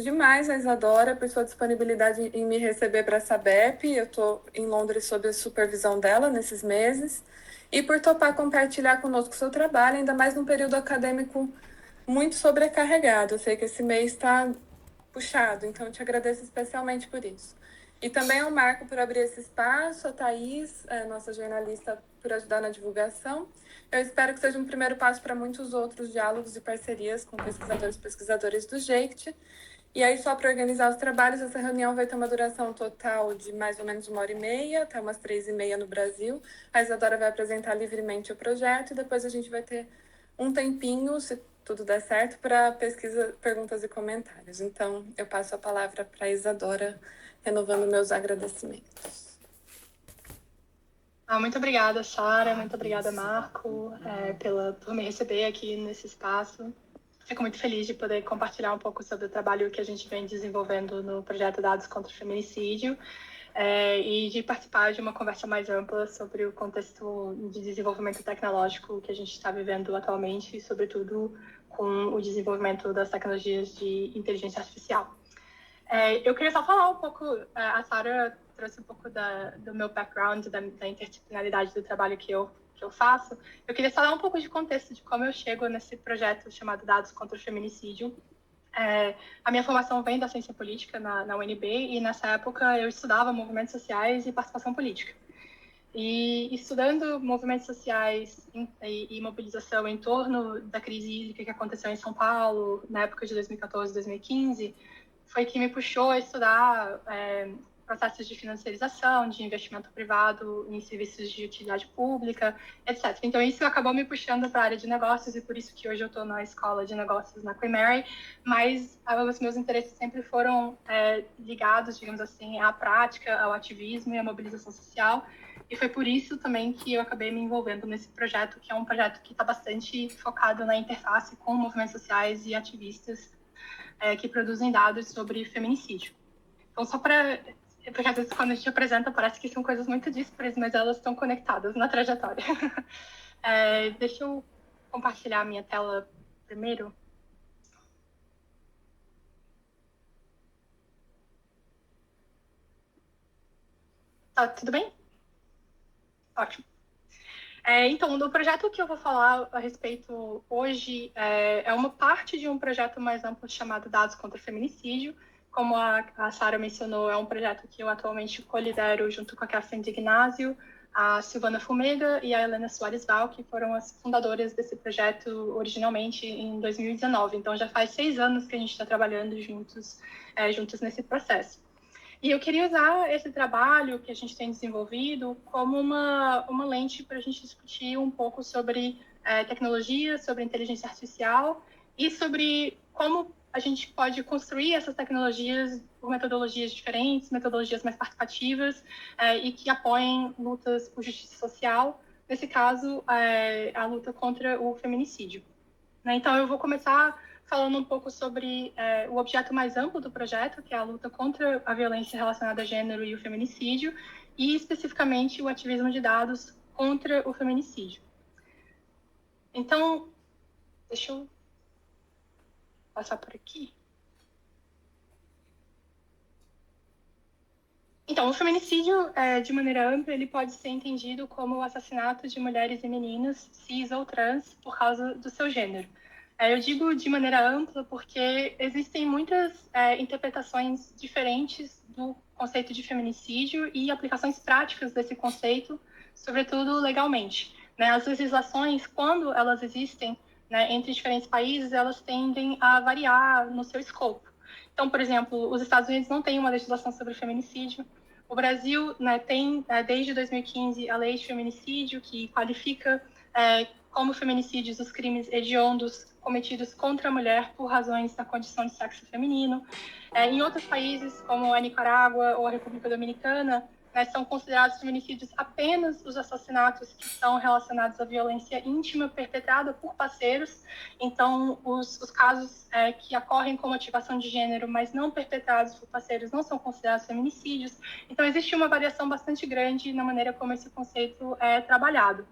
agradeço demais a Isadora por sua disponibilidade em me receber para essa BEP. Eu estou em Londres sob a supervisão dela nesses meses. E por topar compartilhar conosco o seu trabalho, ainda mais num período acadêmico muito sobrecarregado. Eu sei que esse mês está puxado, então eu te agradeço especialmente por isso. E também ao Marco por abrir esse espaço, a Thaís, nossa jornalista, por ajudar na divulgação. Eu espero que seja um primeiro passo para muitos outros diálogos e parcerias com pesquisadores e pesquisadores do JEICT. E aí, só para organizar os trabalhos, essa reunião vai ter uma duração total de mais ou menos 1h30, até umas 3h30 no Brasil. A Isadora vai apresentar livremente o projeto e depois a gente vai ter um tempinho, se tudo der certo, para pesquisa, perguntas e comentários. Então, eu passo a palavra para a Isadora, renovando meus agradecimentos. Muito obrigada, Sara. Muito obrigada, Marco, por me receber aqui nesse espaço. Fico muito feliz de poder compartilhar um pouco sobre o trabalho que a gente vem desenvolvendo no projeto Dados contra o Feminicídio e de participar de uma conversa mais ampla sobre o contexto de desenvolvimento tecnológico que a gente está vivendo atualmente e, sobretudo, com o desenvolvimento das tecnologias de inteligência artificial. Eu queria só falar um pouco, a Sara trouxe um pouco do meu background, da interdisciplinaridade do trabalho que eu faço. Eu queria só dar um pouco de contexto de como eu chego nesse projeto chamado Dados contra o Feminicídio. A minha formação vem da ciência política na UNB e nessa época eu estudava movimentos sociais e participação política. E estudando movimentos sociais e mobilização em torno da crise hídrica que aconteceu em São Paulo, na época de 2014, 2015, foi que me puxou a estudar processos de financiarização, de investimento privado em serviços de utilidade pública, etc. Então, isso acabou me puxando para a área de negócios e por isso que hoje eu estou na escola de negócios na Queen Mary, mas os meus interesses sempre foram ligados, digamos assim, à prática, ao ativismo e à mobilização social. E foi por isso também que eu acabei me envolvendo nesse projeto, que é um projeto que está bastante focado na interface com movimentos sociais e ativistas que produzem dados sobre feminicídio. Então, só para... Porque às vezes quando a gente apresenta parece que são coisas muito díspares, mas elas estão conectadas na trajetória. Deixa eu compartilhar a minha tela primeiro. Tá, tudo bem? Ótimo. Então, o projeto que eu vou falar a respeito hoje é uma parte de um projeto mais amplo chamado Dados contra o Feminicídio. Como a Sara mencionou, é um projeto que eu atualmente colidero junto com a Catherine de Ignazio, a Silvana Fumega e a Helena Soares Val, que foram as fundadoras desse projeto originalmente em 2019. Então, já faz 6 anos que a gente está trabalhando juntos nesse processo. E eu queria usar esse trabalho que a gente tem desenvolvido como uma lente para a gente discutir um pouco sobre tecnologia, sobre inteligência artificial e sobre como a gente pode construir essas tecnologias por metodologias diferentes, metodologias mais participativas e que apoiem lutas por justiça social, nesse caso, a luta contra o feminicídio. Então, eu vou começar falando um pouco sobre o objeto mais amplo do projeto, que é a luta contra a violência relacionada a gênero e o feminicídio, e especificamente o ativismo de dados contra o feminicídio. Então, deixa eu passar por aqui. Então, o feminicídio, de maneira ampla, ele pode ser entendido como o assassinato de mulheres e meninas cis ou trans por causa do seu gênero. Eu digo de maneira ampla porque existem muitas interpretações diferentes do conceito de feminicídio e aplicações práticas desse conceito, sobretudo legalmente. As legislações, quando elas existem entre diferentes países, elas tendem a variar no seu escopo. Então, por exemplo, os Estados Unidos não têm uma legislação sobre feminicídio. O Brasil tem, desde 2015, a lei de feminicídio, que qualifica como feminicídios os crimes hediondos cometidos contra a mulher por razões da condição de sexo feminino. Em outros países, como a Nicarágua ou a República Dominicana, são considerados feminicídios apenas os assassinatos que são relacionados à violência íntima perpetrada por parceiros. Então, os casos que ocorrem com motivação de gênero, mas não perpetrados por parceiros, não são considerados feminicídios. Então, existe uma variação bastante grande na maneira como esse conceito é trabalhado.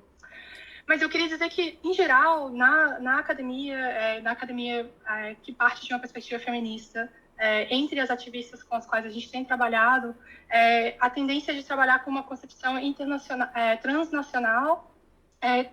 Mas eu queria dizer que, em geral, na academia que parte de uma perspectiva feminista, entre as ativistas com as quais a gente tem trabalhado, a tendência de trabalhar com uma concepção internacional, transnacional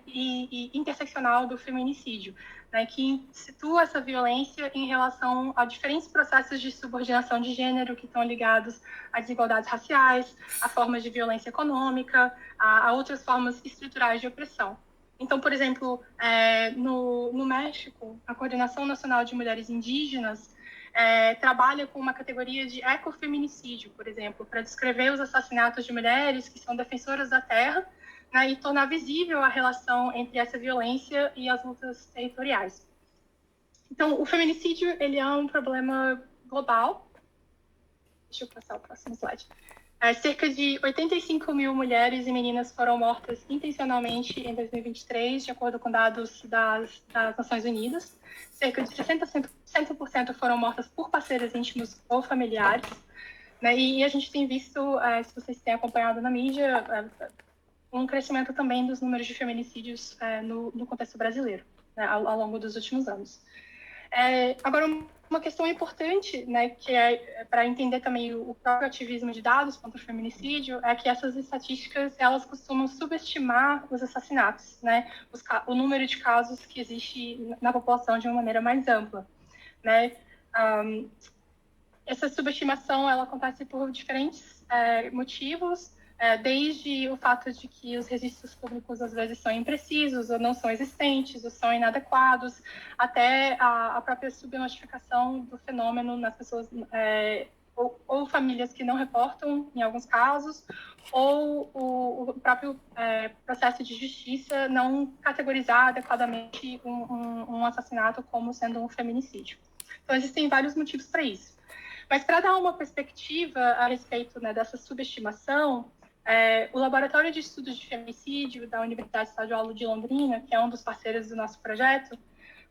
e interseccional do feminicídio, né, que situa essa violência em relação a diferentes processos de subordinação de gênero que estão ligados a desigualdades raciais, a formas de violência econômica, a outras formas estruturais de opressão. Então, por exemplo, no México, a Coordenação Nacional de Mulheres Indígenas trabalha com uma categoria de ecofeminicídio, por exemplo, para descrever os assassinatos de mulheres que são defensoras da terra, né, e tornar visível a relação entre essa violência e as lutas territoriais. Então, o feminicídio ele é um problema global. Deixa eu passar o próximo slide. Cerca de 85 mil mulheres e meninas foram mortas intencionalmente em 2023, de acordo com dados das Nações Unidas. Cerca de 60% foram mortas por parceiros íntimos ou familiares. Né? E a gente tem visto, se vocês têm acompanhado na mídia, um crescimento também dos números de feminicídios no contexto brasileiro, né, ao longo dos últimos anos. Agora, uma questão importante, né, que para entender também o próprio ativismo de dados contra o feminicídio, é que essas estatísticas elas costumam subestimar os assassinatos, né, o número de casos que existe na população de uma maneira mais ampla, né. Essa subestimação ela acontece por diferentes motivos, desde o fato de que os registros públicos às vezes são imprecisos, ou não são existentes, ou são inadequados, até a própria subnotificação do fenômeno nas pessoas, ou famílias que não reportam, em alguns casos, ou o próprio processo de justiça não categorizar adequadamente um assassinato como sendo um feminicídio. Então, existem vários motivos para isso. Mas, para dar uma perspectiva a respeito, né, dessa subestimação, o Laboratório de Estudos de Feminicídio da Universidade Estadual de Londrina, que é um dos parceiros do nosso projeto,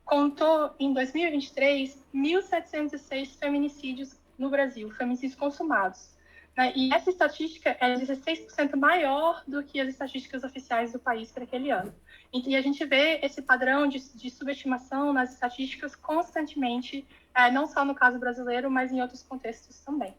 contou, em 2023, 1.706 feminicídios no Brasil, feminicídios consumados. Né? E essa estatística é 16% maior do que as estatísticas oficiais do país para aquele ano. E a gente vê esse padrão de subestimação nas estatísticas constantemente, não só no caso brasileiro, mas em outros contextos também.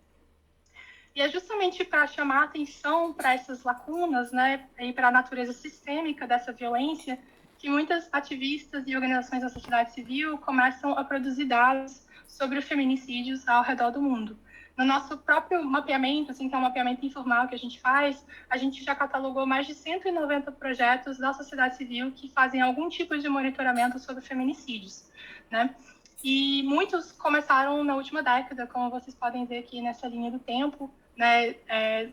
E é justamente para chamar atenção para essas lacunas, né, e para a natureza sistêmica dessa violência, que muitas ativistas e organizações da sociedade civil começam a produzir dados sobre os feminicídios ao redor do mundo. No nosso próprio mapeamento, assim, que é um mapeamento informal que a gente faz, a gente já catalogou mais de 190 projetos da sociedade civil que fazem algum tipo de monitoramento sobre feminicídios, né? E muitos começaram na última década, como vocês podem ver aqui nessa linha do tempo, né,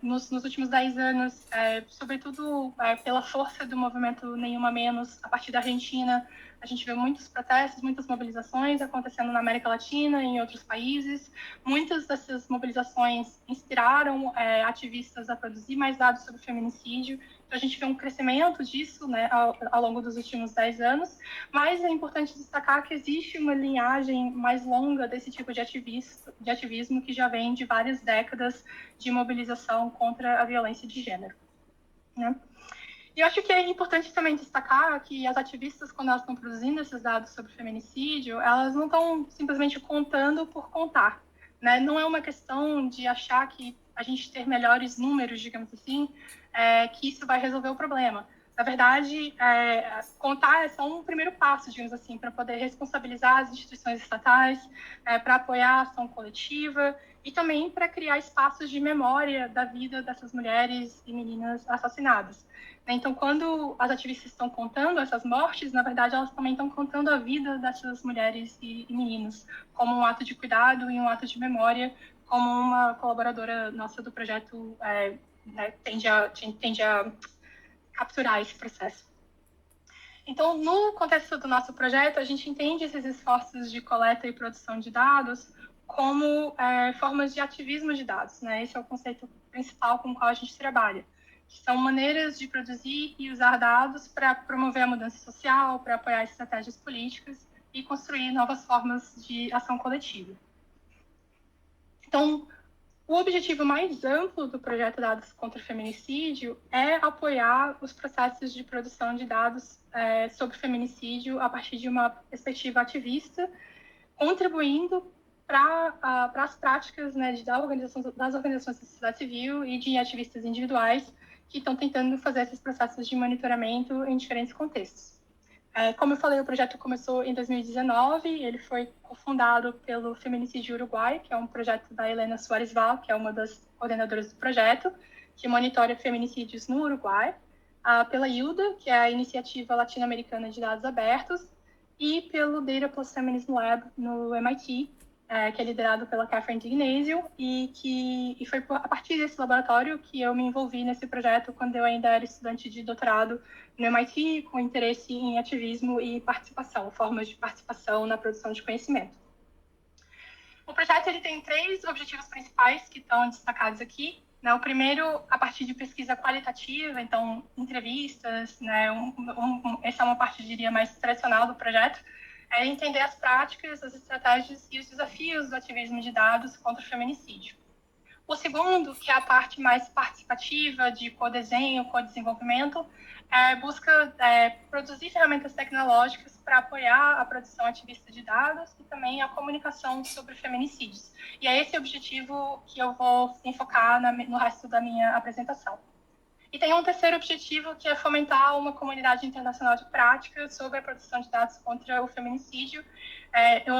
nos últimos 10 anos, sobretudo pela força do movimento Nenhuma Menos, a partir da Argentina, a gente vê muitos protestos, muitas mobilizações acontecendo na América Latina e em outros países. Muitas dessas mobilizações inspiraram ativistas a produzir mais dados sobre feminicídio. Então, a gente vê um crescimento disso, né, ao longo dos últimos 10 anos, mas é importante destacar que existe uma linhagem mais longa desse tipo de ativismo que já vem de várias décadas de mobilização contra a violência de gênero, né? E eu acho que é importante também destacar que as ativistas, quando elas estão produzindo esses dados sobre feminicídio, elas não estão simplesmente contando por contar, né? Não é uma questão de achar que a gente ter melhores números, digamos assim, que isso vai resolver o problema. Na verdade, contar é só um primeiro passo, digamos assim, para poder responsabilizar as instituições estatais, para apoiar a ação coletiva e também para criar espaços de memória da vida dessas mulheres e meninas assassinadas. Então, quando as ativistas estão contando essas mortes, na verdade, elas também estão contando a vida dessas mulheres e meninos, como um ato de cuidado e um ato de memória, como uma colaboradora nossa do projeto tende a capturar esse processo. Então, no contexto do nosso projeto, a gente entende esses esforços de coleta e produção de dados como formas de ativismo de dados, né? Esse é o conceito principal com o qual a gente trabalha. São maneiras de produzir e usar dados para promover a mudança social, para apoiar estratégias políticas e construir novas formas de ação coletiva. Então, o objetivo mais amplo do projeto Dados contra o Feminicídio é apoiar os processos de produção de dados sobre feminicídio a partir de uma perspectiva ativista, contribuindo para as práticas, né, das organizações da sociedade civil e de ativistas individuais que estão tentando fazer esses processos de monitoramento em diferentes contextos. Como eu falei, o projeto começou em 2019, ele foi cofundado pelo Feminicídio Uruguai, que é um projeto da Helena Soares Val, que é uma das coordenadoras do projeto, que monitora feminicídios no Uruguai, pela ILDA, que é a Iniciativa Latino-Americana de Dados Abertos, e pelo Data Plus Feminism Lab no MIT, que é liderado pela Catherine D'Ignazio, e foi a partir desse laboratório que eu me envolvi nesse projeto quando eu ainda era estudante de doutorado no MIT, com interesse em ativismo e participação, formas de participação na produção de conhecimento. O projeto ele tem 3 objetivos principais que estão destacados aqui. Né? O primeiro, a partir de pesquisa qualitativa, então entrevistas, né? Essa é uma parte, diria, mais tradicional do projeto, é entender as práticas, as estratégias e os desafios do ativismo de dados contra o feminicídio. O segundo, que é a parte mais participativa de codesenho, codesenvolvimento, busca produzir ferramentas tecnológicas para apoiar a produção ativista de dados e também a comunicação sobre feminicídios. E é esse o objetivo que eu vou enfocar no resto da minha apresentação. E tem um terceiro objetivo, que é fomentar uma comunidade internacional de prática sobre a produção de dados contra o feminicídio.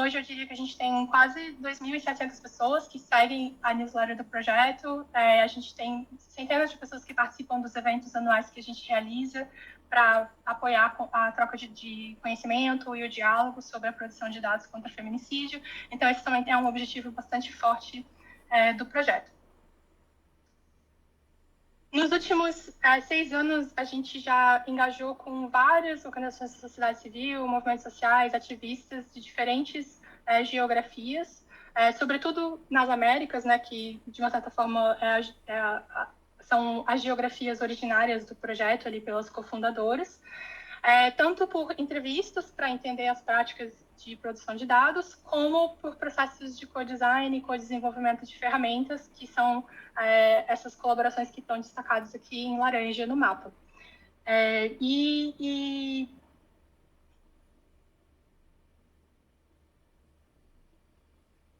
Hoje eu diria que a gente tem quase 2.700 pessoas que seguem a newsletter do projeto. A gente tem centenas de pessoas que participam dos eventos anuais que a gente realiza para apoiar a troca de conhecimento e o diálogo sobre a produção de dados contra o feminicídio. Então, esse também é um objetivo bastante forte do projeto. Nos últimos 6 anos, a gente já engajou com várias organizações da sociedade civil, movimentos sociais, ativistas de diferentes geografias, sobretudo nas Américas, né, que, de uma certa forma, são as geografias originárias do projeto, ali pelas cofundadoras, tanto por entrevistas para entender as práticas de produção de dados, como por processos de co-design e co-desenvolvimento de ferramentas, que são essas colaborações que estão destacadas aqui em laranja no mapa.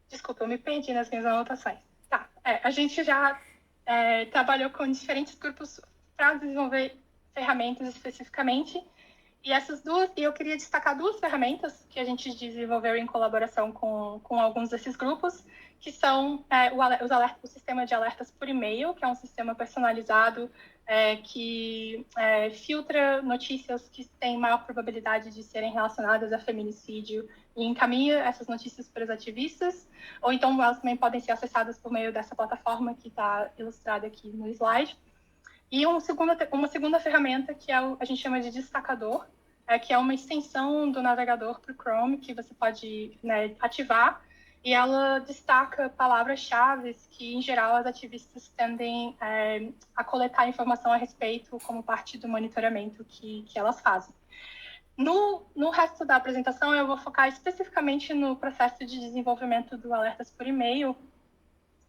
Desculpa, eu me perdi nas minhas anotações. Tá, a gente já trabalhou com diferentes grupos para desenvolver ferramentas especificamente, e eu queria destacar 2 ferramentas que a gente desenvolveu em colaboração com alguns desses grupos, que são o sistema de alertas por e-mail, que é um sistema personalizado que filtra notícias que têm maior probabilidade de serem relacionadas a feminicídio e encaminha essas notícias para os ativistas, ou então elas também podem ser acessadas por meio dessa plataforma que está ilustrada aqui no slide. E uma segunda ferramenta que a gente chama de destacador, que é uma extensão do navegador para o Chrome, que você pode ativar, e ela destaca palavras-chave que, em geral, as ativistas tendem a coletar informação a respeito como parte do monitoramento que elas fazem. No resto da apresentação, eu vou focar especificamente no processo de desenvolvimento do Alertas por e-mail,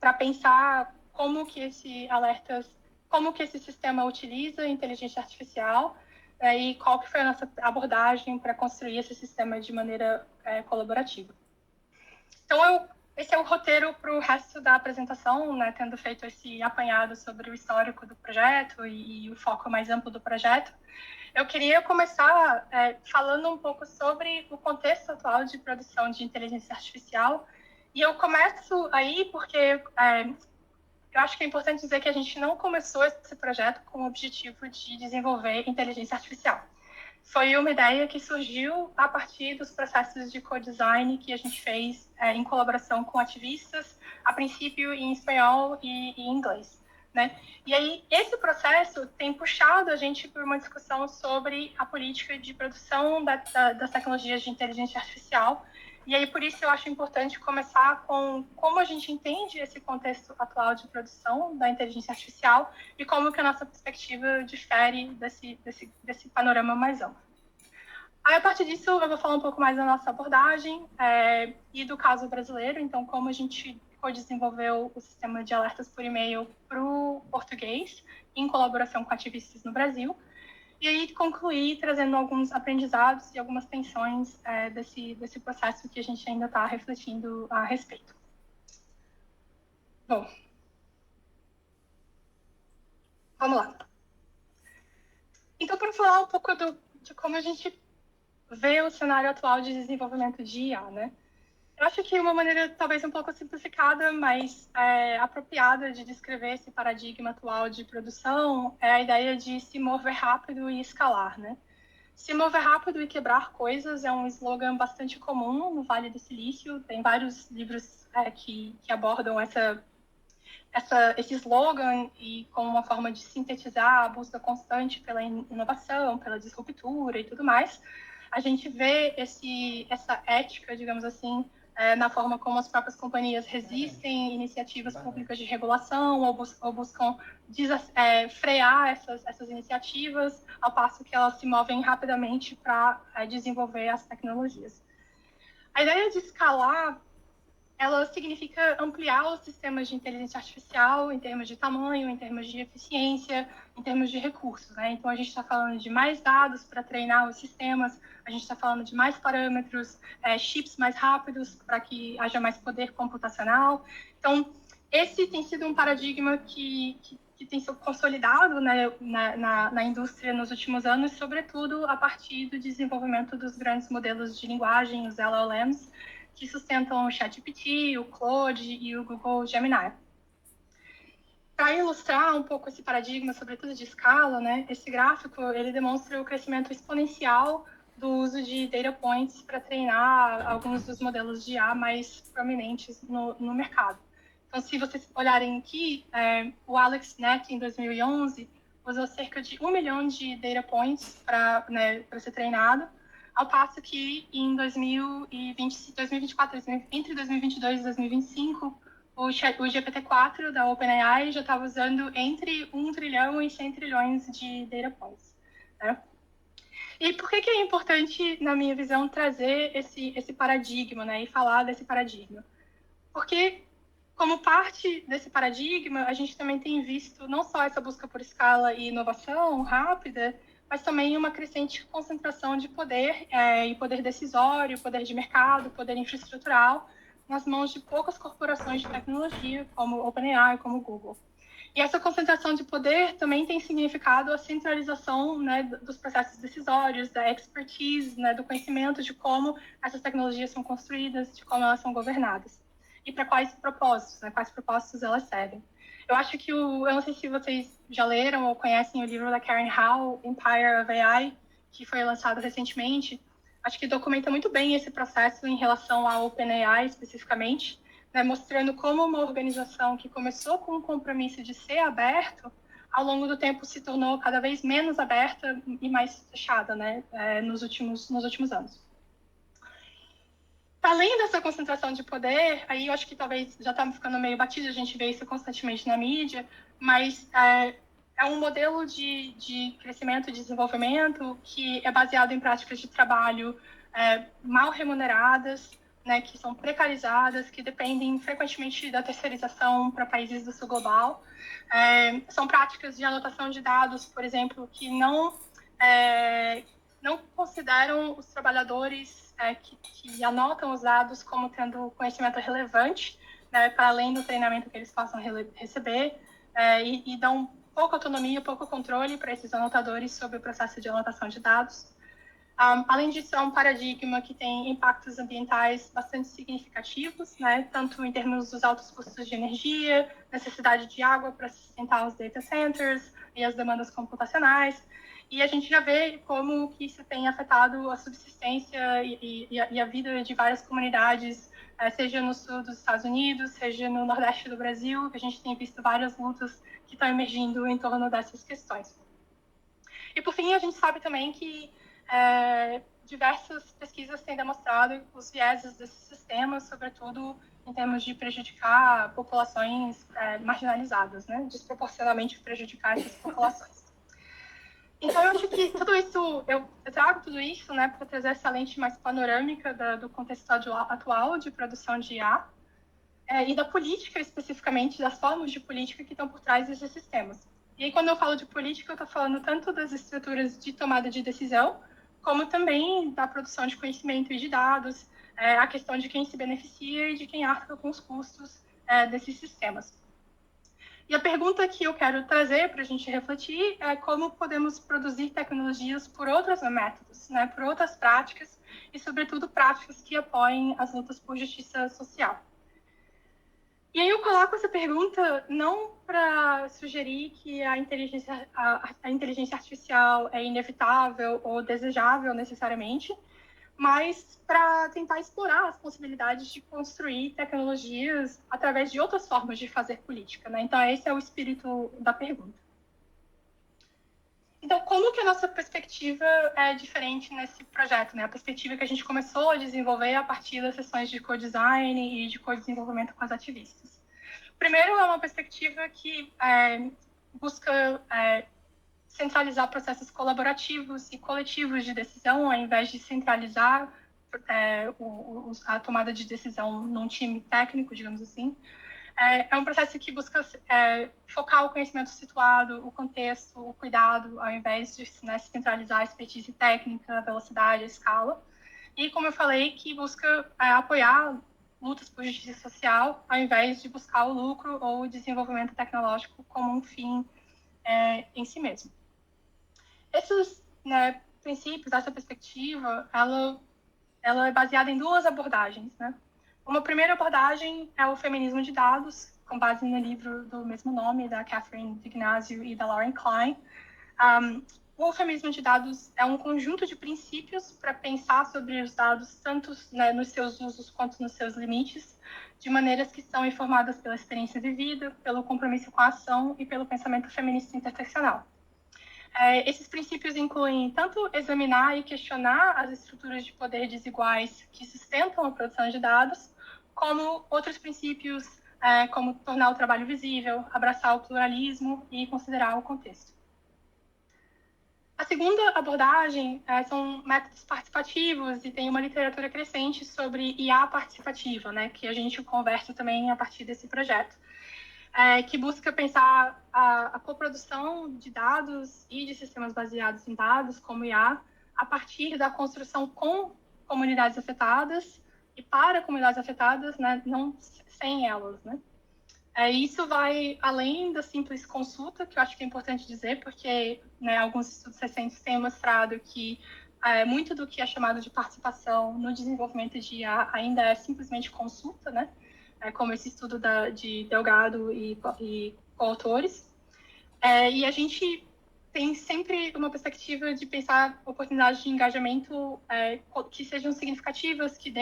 para pensar como que esse sistema utiliza a inteligência artificial e qual que foi a nossa abordagem para construir esse sistema de maneira colaborativa. Então, esse é o roteiro para o resto da apresentação, né, tendo feito esse apanhado sobre o histórico do projeto e o foco mais amplo do projeto. Eu queria começar falando um pouco sobre o contexto atual de produção de inteligência artificial. E eu começo aí porque eu acho que é importante dizer que a gente não começou esse projeto com o objetivo de desenvolver inteligência artificial. Foi uma ideia que surgiu a partir dos processos de co-design que a gente fez em colaboração com ativistas, a princípio em espanhol e em inglês. Né? E aí, esse processo tem puxado a gente por uma discussão sobre a política de produção das tecnologias de inteligência artificial. E aí, por isso, eu acho importante começar com como a gente entende esse contexto atual de produção da inteligência artificial e como que a nossa perspectiva difere desse panorama mais amplo. Aí, a partir disso, eu vou falar um pouco mais da nossa abordagem e do caso brasileiro. Então, como a gente desenvolveu o sistema de alertas por e-mail para o português, em colaboração com ativistas no Brasil. E aí concluir trazendo alguns aprendizados e algumas tensões desse processo que a gente ainda está refletindo a respeito. Bom, vamos lá. Então, para falar um pouco de como a gente vê o cenário atual de desenvolvimento de IA, né? Eu acho que uma maneira talvez um pouco simplificada, mas apropriada de descrever esse paradigma atual de produção é a ideia de se mover rápido e escalar, né? Se mover rápido e quebrar coisas é um slogan bastante comum no Vale do Silício. Tem vários livros que abordam esse slogan e como uma forma de sintetizar a busca constante pela inovação, pela disruptura e tudo mais. A gente vê essa ética, digamos assim, na forma como as próprias companhias resistem iniciativas públicas de regulação ou buscam frear essas iniciativas, ao passo que elas se movem rapidamente para desenvolver as tecnologias. A ideia de escalar, ela significa ampliar os sistemas de inteligência artificial em termos de tamanho, em termos de eficiência, em termos de recursos, né? Então, a gente está falando de mais dados para treinar os sistemas, a gente está falando de mais parâmetros, chips mais rápidos para que haja mais poder computacional. Então, esse tem sido um paradigma que tem sido consolidado, né, na indústria nos últimos anos, sobretudo a partir do desenvolvimento dos grandes modelos de linguagem, os LLMs, que sustentam o ChatGPT, o Claude e o Google Gemini. Para ilustrar um pouco esse paradigma, sobretudo de escala, né, esse gráfico ele demonstra o crescimento exponencial do uso de data points para treinar alguns dos modelos de IA mais prominentes no mercado. Então, se vocês olharem aqui, o AlexNet, em 2011, usou cerca de 1 milhão de data points para ser treinado, ao passo que em 2024, entre 2022 e 2025, o GPT-4 da OpenAI já estava usando entre 1 trilhão e 100 trilhões de data points. Né? E por que é importante, na minha visão, trazer esse paradigma, né, e falar desse paradigma? Porque, como parte desse paradigma, a gente também tem visto não só essa busca por escala e inovação rápida, mas também uma crescente concentração de poder, e poder decisório, poder de mercado, poder infraestrutural, nas mãos de poucas corporações de tecnologia, como OpenAI, como Google. E essa concentração de poder também tem significado a centralização, né, dos processos decisórios, da expertise, né, do conhecimento de como essas tecnologias são construídas, de como elas são governadas. E para quais propósitos, né, quais propósitos elas servem. Eu acho que eu não sei se vocês já leram ou conhecem o livro da Karen Hall, Empire of AI, que foi lançado recentemente. Acho que documenta muito bem esse processo em relação à OpenAI especificamente, né, mostrando como uma organização que começou com o compromisso de ser aberto, ao longo do tempo se tornou cada vez menos aberta e mais fechada, né, nos últimos anos. Além dessa concentração de poder, aí eu acho que talvez já está ficando meio batido, a gente vê isso constantemente na mídia, mas é um modelo de crescimento e desenvolvimento que é baseado em práticas de trabalho mal remuneradas, né, que são precarizadas, que dependem frequentemente da terceirização para países do sul global. São práticas de anotação de dados, por exemplo, que não consideram os trabalhadores que anotam os dados como tendo conhecimento relevante, né, para além do treinamento que eles possam receber, e dão pouca autonomia, pouco controle para esses anotadores sobre o processo de anotação de dados. Além disso, é um paradigma que tem impactos ambientais bastante significativos, né, tanto em termos dos altos custos de energia, necessidade de água para sustentar os data centers e as demandas computacionais. E a gente já vê como que isso tem afetado a subsistência e a vida de várias comunidades, seja no sul dos Estados Unidos, seja no nordeste do Brasil. A gente tem visto várias lutas que estão emergindo em torno dessas questões. E, por fim, a gente sabe também que diversas pesquisas têm demonstrado os vieses desses sistemas, sobretudo em termos de prejudicar populações marginalizadas, né? Desproporcionalmente prejudicar essas populações. Então, eu acho que tudo isso, eu trago tudo isso, né, para trazer essa lente mais panorâmica do contexto atual de produção de IA e da política, especificamente, das formas de política que estão por trás desses sistemas. E aí, quando eu falo de política, eu estou falando tanto das estruturas de tomada de decisão, como também da produção de conhecimento e de dados, a questão de quem se beneficia e de quem arca com os custos desses sistemas. E a pergunta que eu quero trazer para a gente refletir é como podemos produzir tecnologias por outros métodos, né, por outras práticas, e, sobretudo, práticas que apoiem as lutas por justiça social. E aí eu coloco essa pergunta não para sugerir que a inteligência artificial é inevitável ou desejável necessariamente, mas para tentar explorar as possibilidades de construir tecnologias através de outras formas de fazer política, né? Então, esse é o espírito da pergunta. Então, como que a nossa perspectiva é diferente nesse projeto, né? A perspectiva que a gente começou a desenvolver a partir das sessões de co-design e de co-desenvolvimento com as ativistas. Primeiro, é uma perspectiva que busca centralizar processos colaborativos e coletivos de decisão, ao invés de centralizar a tomada de decisão num time técnico, digamos assim. É um processo que busca focar o conhecimento situado, o contexto, o cuidado, ao invés de centralizar a expertise técnica, a velocidade, a escala. E, como eu falei, que busca apoiar lutas por justiça social, ao invés de buscar o lucro ou o desenvolvimento tecnológico como um fim em si mesmo. Esses princípios, essa perspectiva, ela é baseada em duas abordagens, né? Uma primeira abordagem é o feminismo de dados, com base no livro do mesmo nome, da Catherine d'Ignazio e da Lauren Klein. O feminismo de dados é um conjunto de princípios para pensar sobre os dados, tanto nos seus usos quanto nos seus limites, de maneiras que são informadas pela experiência vivida, pelo compromisso com a ação e pelo pensamento feminista interseccional. Esses princípios incluem tanto examinar e questionar as estruturas de poder desiguais que sustentam a produção de dados, como outros princípios, como tornar o trabalho visível, abraçar o pluralismo e considerar o contexto. A segunda abordagem são métodos participativos, e tem uma literatura crescente sobre IA participativa, né, que a gente conversa também a partir desse projeto. Que busca pensar a coprodução de dados e de sistemas baseados em dados, como IA, a partir da construção com comunidades afetadas e para comunidades afetadas, né, não sem elas, né? Isso vai além da simples consulta, que eu acho que é importante dizer, porque alguns estudos recentes têm mostrado que muito do que é chamado de participação no desenvolvimento de IA ainda é simplesmente consulta, né? Como esse estudo de Delgado e coautores. E a gente tem sempre uma perspectiva de pensar oportunidades de engajamento que sejam significativas, que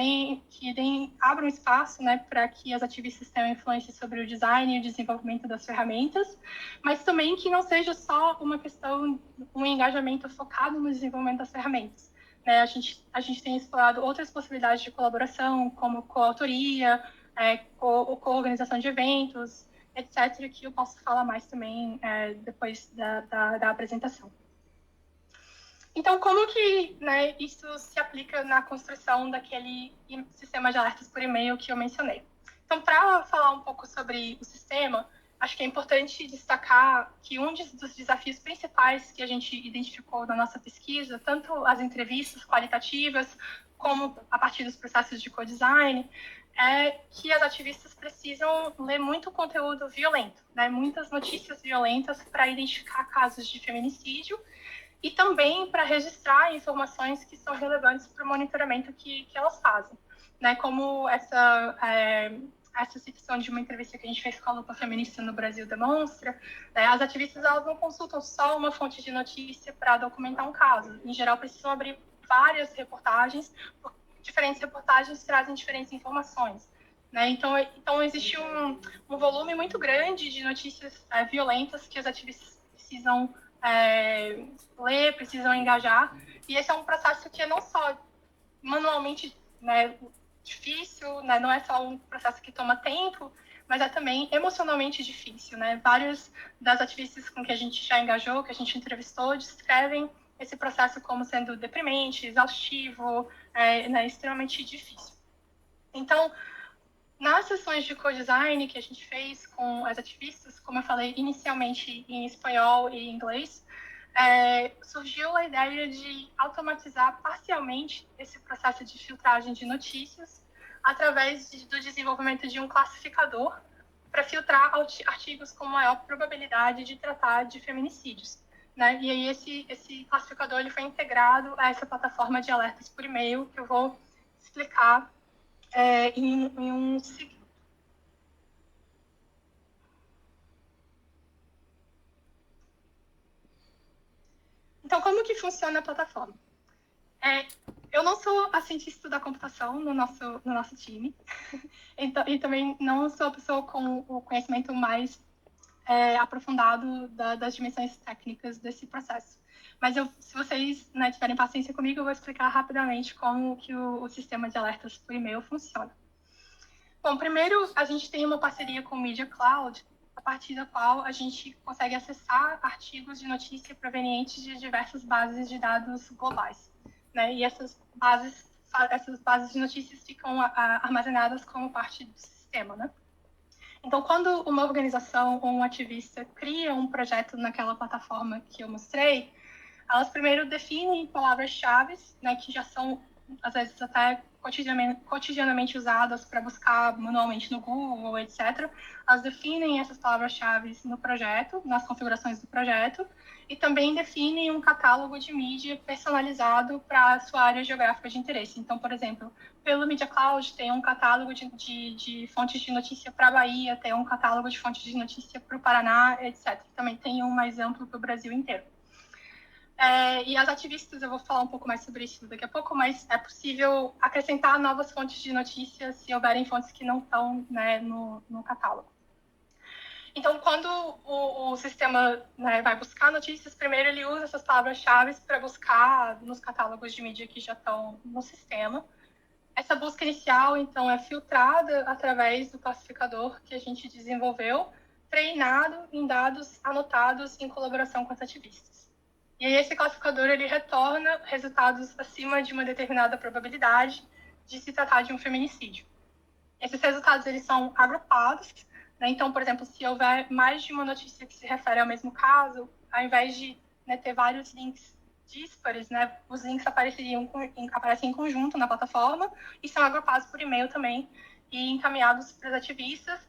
abram espaço, né, para que as ativistas tenham influência sobre o design e o desenvolvimento das ferramentas, mas também que não seja só uma questão, um engajamento focado no desenvolvimento das ferramentas. A gente tem explorado outras possibilidades de colaboração, como coautoria, co-organização de eventos, etc., que eu posso falar mais também depois da apresentação. Então, como que isso se aplica na construção daquele sistema de alertas por e-mail que eu mencionei? Então, para falar um pouco sobre o sistema, acho que é importante destacar que um dos desafios principais que a gente identificou na nossa pesquisa, tanto as entrevistas qualitativas, como a partir dos processos de co-design, é que as ativistas precisam ler muito conteúdo violento, muitas notícias violentas para identificar casos de feminicídio e também para registrar informações que são relevantes para o monitoramento que elas fazem. Como essa citação de uma entrevista que a gente fez com a Lupa Feminista no Brasil demonstra, as ativistas elas não consultam só uma fonte de notícia para documentar um caso. Em geral, precisam abrir várias reportagens, diferentes reportagens trazem diferentes informações. Então existe um volume muito grande de notícias violentas que as ativistas precisam ler, precisam engajar, e esse é um processo que é não só manualmente difícil, não é só um processo que toma tempo, mas é também emocionalmente difícil. Vários das ativistas com que a gente já engajou, que a gente entrevistou, descrevem esse processo como sendo deprimente, exaustivo, extremamente difícil. Então, Nas sessões de co-design que a gente fez com as ativistas, como eu falei inicialmente em espanhol e inglês, surgiu a ideia de automatizar parcialmente esse processo de filtragem de notícias através do desenvolvimento de um classificador para filtrar artigos com maior probabilidade de tratar de feminicídios. Né? E aí esse classificador ele foi integrado a essa plataforma de alertas por e-mail que eu vou explicar em um segundo. Então, como que funciona a plataforma? Eu não sou a cientista da computação no nosso time, então, e também não sou a pessoa com o conhecimento mais aprofundado das dimensões técnicas desse processo. Mas se vocês, né, tiverem paciência comigo, eu vou explicar rapidamente como que o sistema de alertas por e-mail funciona. Bom, primeiro, a gente tem uma parceria com o Media Cloud, a partir da qual a gente consegue acessar artigos de notícia provenientes de diversas bases de dados globais. Né? E essas bases de notícias ficam armazenadas como parte do sistema. Né? Então, quando uma organização ou um ativista cria um projeto naquela plataforma que eu mostrei, elas primeiro definem palavras-chave, né, que já são, às vezes, até cotidianamente usadas para buscar manualmente no Google, etc. Elas definem essas palavras-chave no projeto, nas configurações do projeto, e também definem um catálogo de mídia personalizado para a sua área geográfica de interesse. Então, por exemplo, pelo Media Cloud tem um catálogo de fontes de notícia para a Bahia, tem um catálogo de fontes de notícia para o Paraná, etc. Também tem um mais amplo para o Brasil inteiro. E as ativistas, eu vou falar um pouco mais sobre isso daqui a pouco, mas é possível acrescentar novas fontes de notícias se houverem fontes que não estão, né, no catálogo. Então, quando o sistema, né, vai buscar notícias, primeiro ele usa essas palavras-chave para buscar nos catálogos de mídia que já estão no sistema. Essa busca inicial, então, é filtrada através do classificador que a gente desenvolveu, treinado em dados anotados em colaboração com as ativistas. E aí esse classificador ele retorna resultados acima de uma determinada probabilidade de se tratar de um feminicídio. Esses resultados eles são agrupados, né? Então, por exemplo, se houver mais de uma notícia que se refere ao mesmo caso, ao invés de, né, ter vários links díspares, né, os links aparecem em conjunto na plataforma e são agrupados por e-mail também e encaminhados para as ativistas.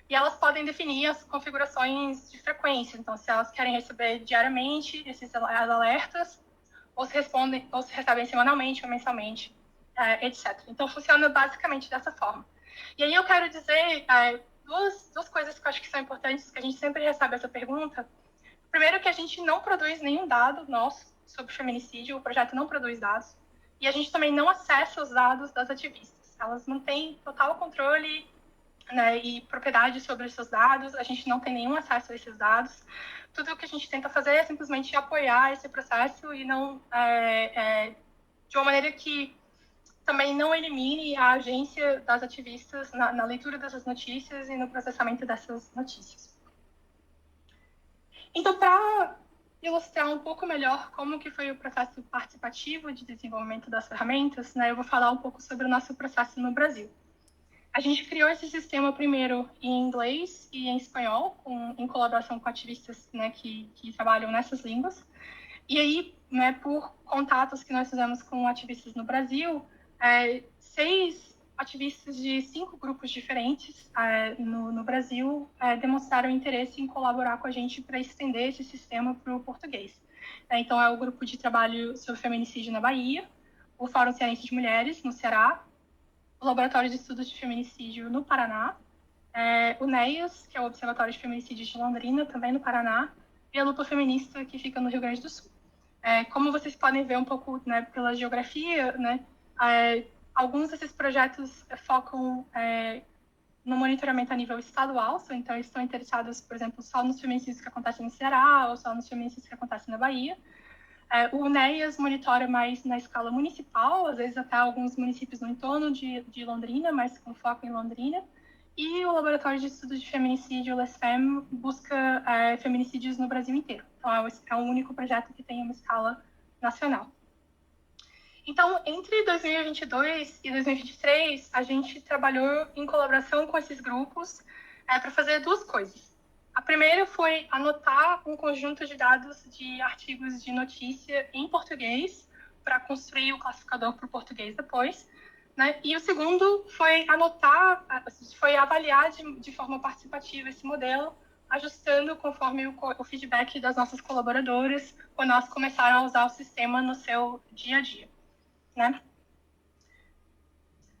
E elas podem definir as configurações de frequência. Então, se elas querem receber diariamente esses alertas, ou se recebem semanalmente ou mensalmente, etc. Então, funciona basicamente dessa forma. E aí eu quero dizer duas coisas que eu acho que são importantes, que a gente sempre recebe essa pergunta. Primeiro, que a gente não produz nenhum dado nosso sobre feminicídio, o projeto não produz dados, e a gente também não acessa os dados das ativistas. Elas mantêm total controle, né, e propriedade sobre os seus dados, a gente não tem nenhum acesso a esses dados. Tudo o que a gente tenta fazer é simplesmente apoiar esse processo e não de uma maneira que também não elimine a agência das ativistas na leitura dessas notícias e no processamento dessas notícias. Então, para ilustrar um pouco melhor como que foi o processo participativo de desenvolvimento das ferramentas, né, eu vou falar um pouco sobre o nosso processo no Brasil. A gente criou esse sistema primeiro em inglês e em espanhol, em colaboração com ativistas, né, que trabalham nessas línguas. E aí, né, por contatos que nós fizemos com ativistas no Brasil, 6 ativistas de 5 grupos diferentes no Brasil demonstraram interesse em colaborar com a gente para estender esse sistema para o português. Então, é o grupo de trabalho sobre feminicídio na Bahia, o Fórum Cearense de Mulheres, no Ceará, o Laboratório de Estudos de Feminicídio no Paraná, o NEAS, que é o Observatório de Feminicídio de Londrina, também no Paraná, e a Lupa Feminista, que fica no Rio Grande do Sul. Como vocês podem ver um pouco, né, pela geografia, né, alguns desses projetos focam no monitoramento a nível estadual, então eles estão interessados, por exemplo, só nos feminicídios que acontecem no Ceará ou só nos feminicídios que acontecem na Bahia. O NEAS monitora mais na escala municipal, às vezes até alguns municípios no entorno de Londrina, mas com foco em Londrina. E o Laboratório de Estudos de Feminicídio, o LESFEM, busca feminicídios no Brasil inteiro. Então, é o único projeto que tem uma escala nacional. Então, entre 2022 e 2023, a gente trabalhou em colaboração com esses grupos para fazer duas coisas. A primeira foi anotar um conjunto de dados de artigos de notícia em português para construir o classificador para o português depois, né? E o segundo foi avaliar de forma participativa esse modelo, ajustando conforme o feedback das nossas colaboradoras, quando elas começaram a usar o sistema no seu dia a dia, né?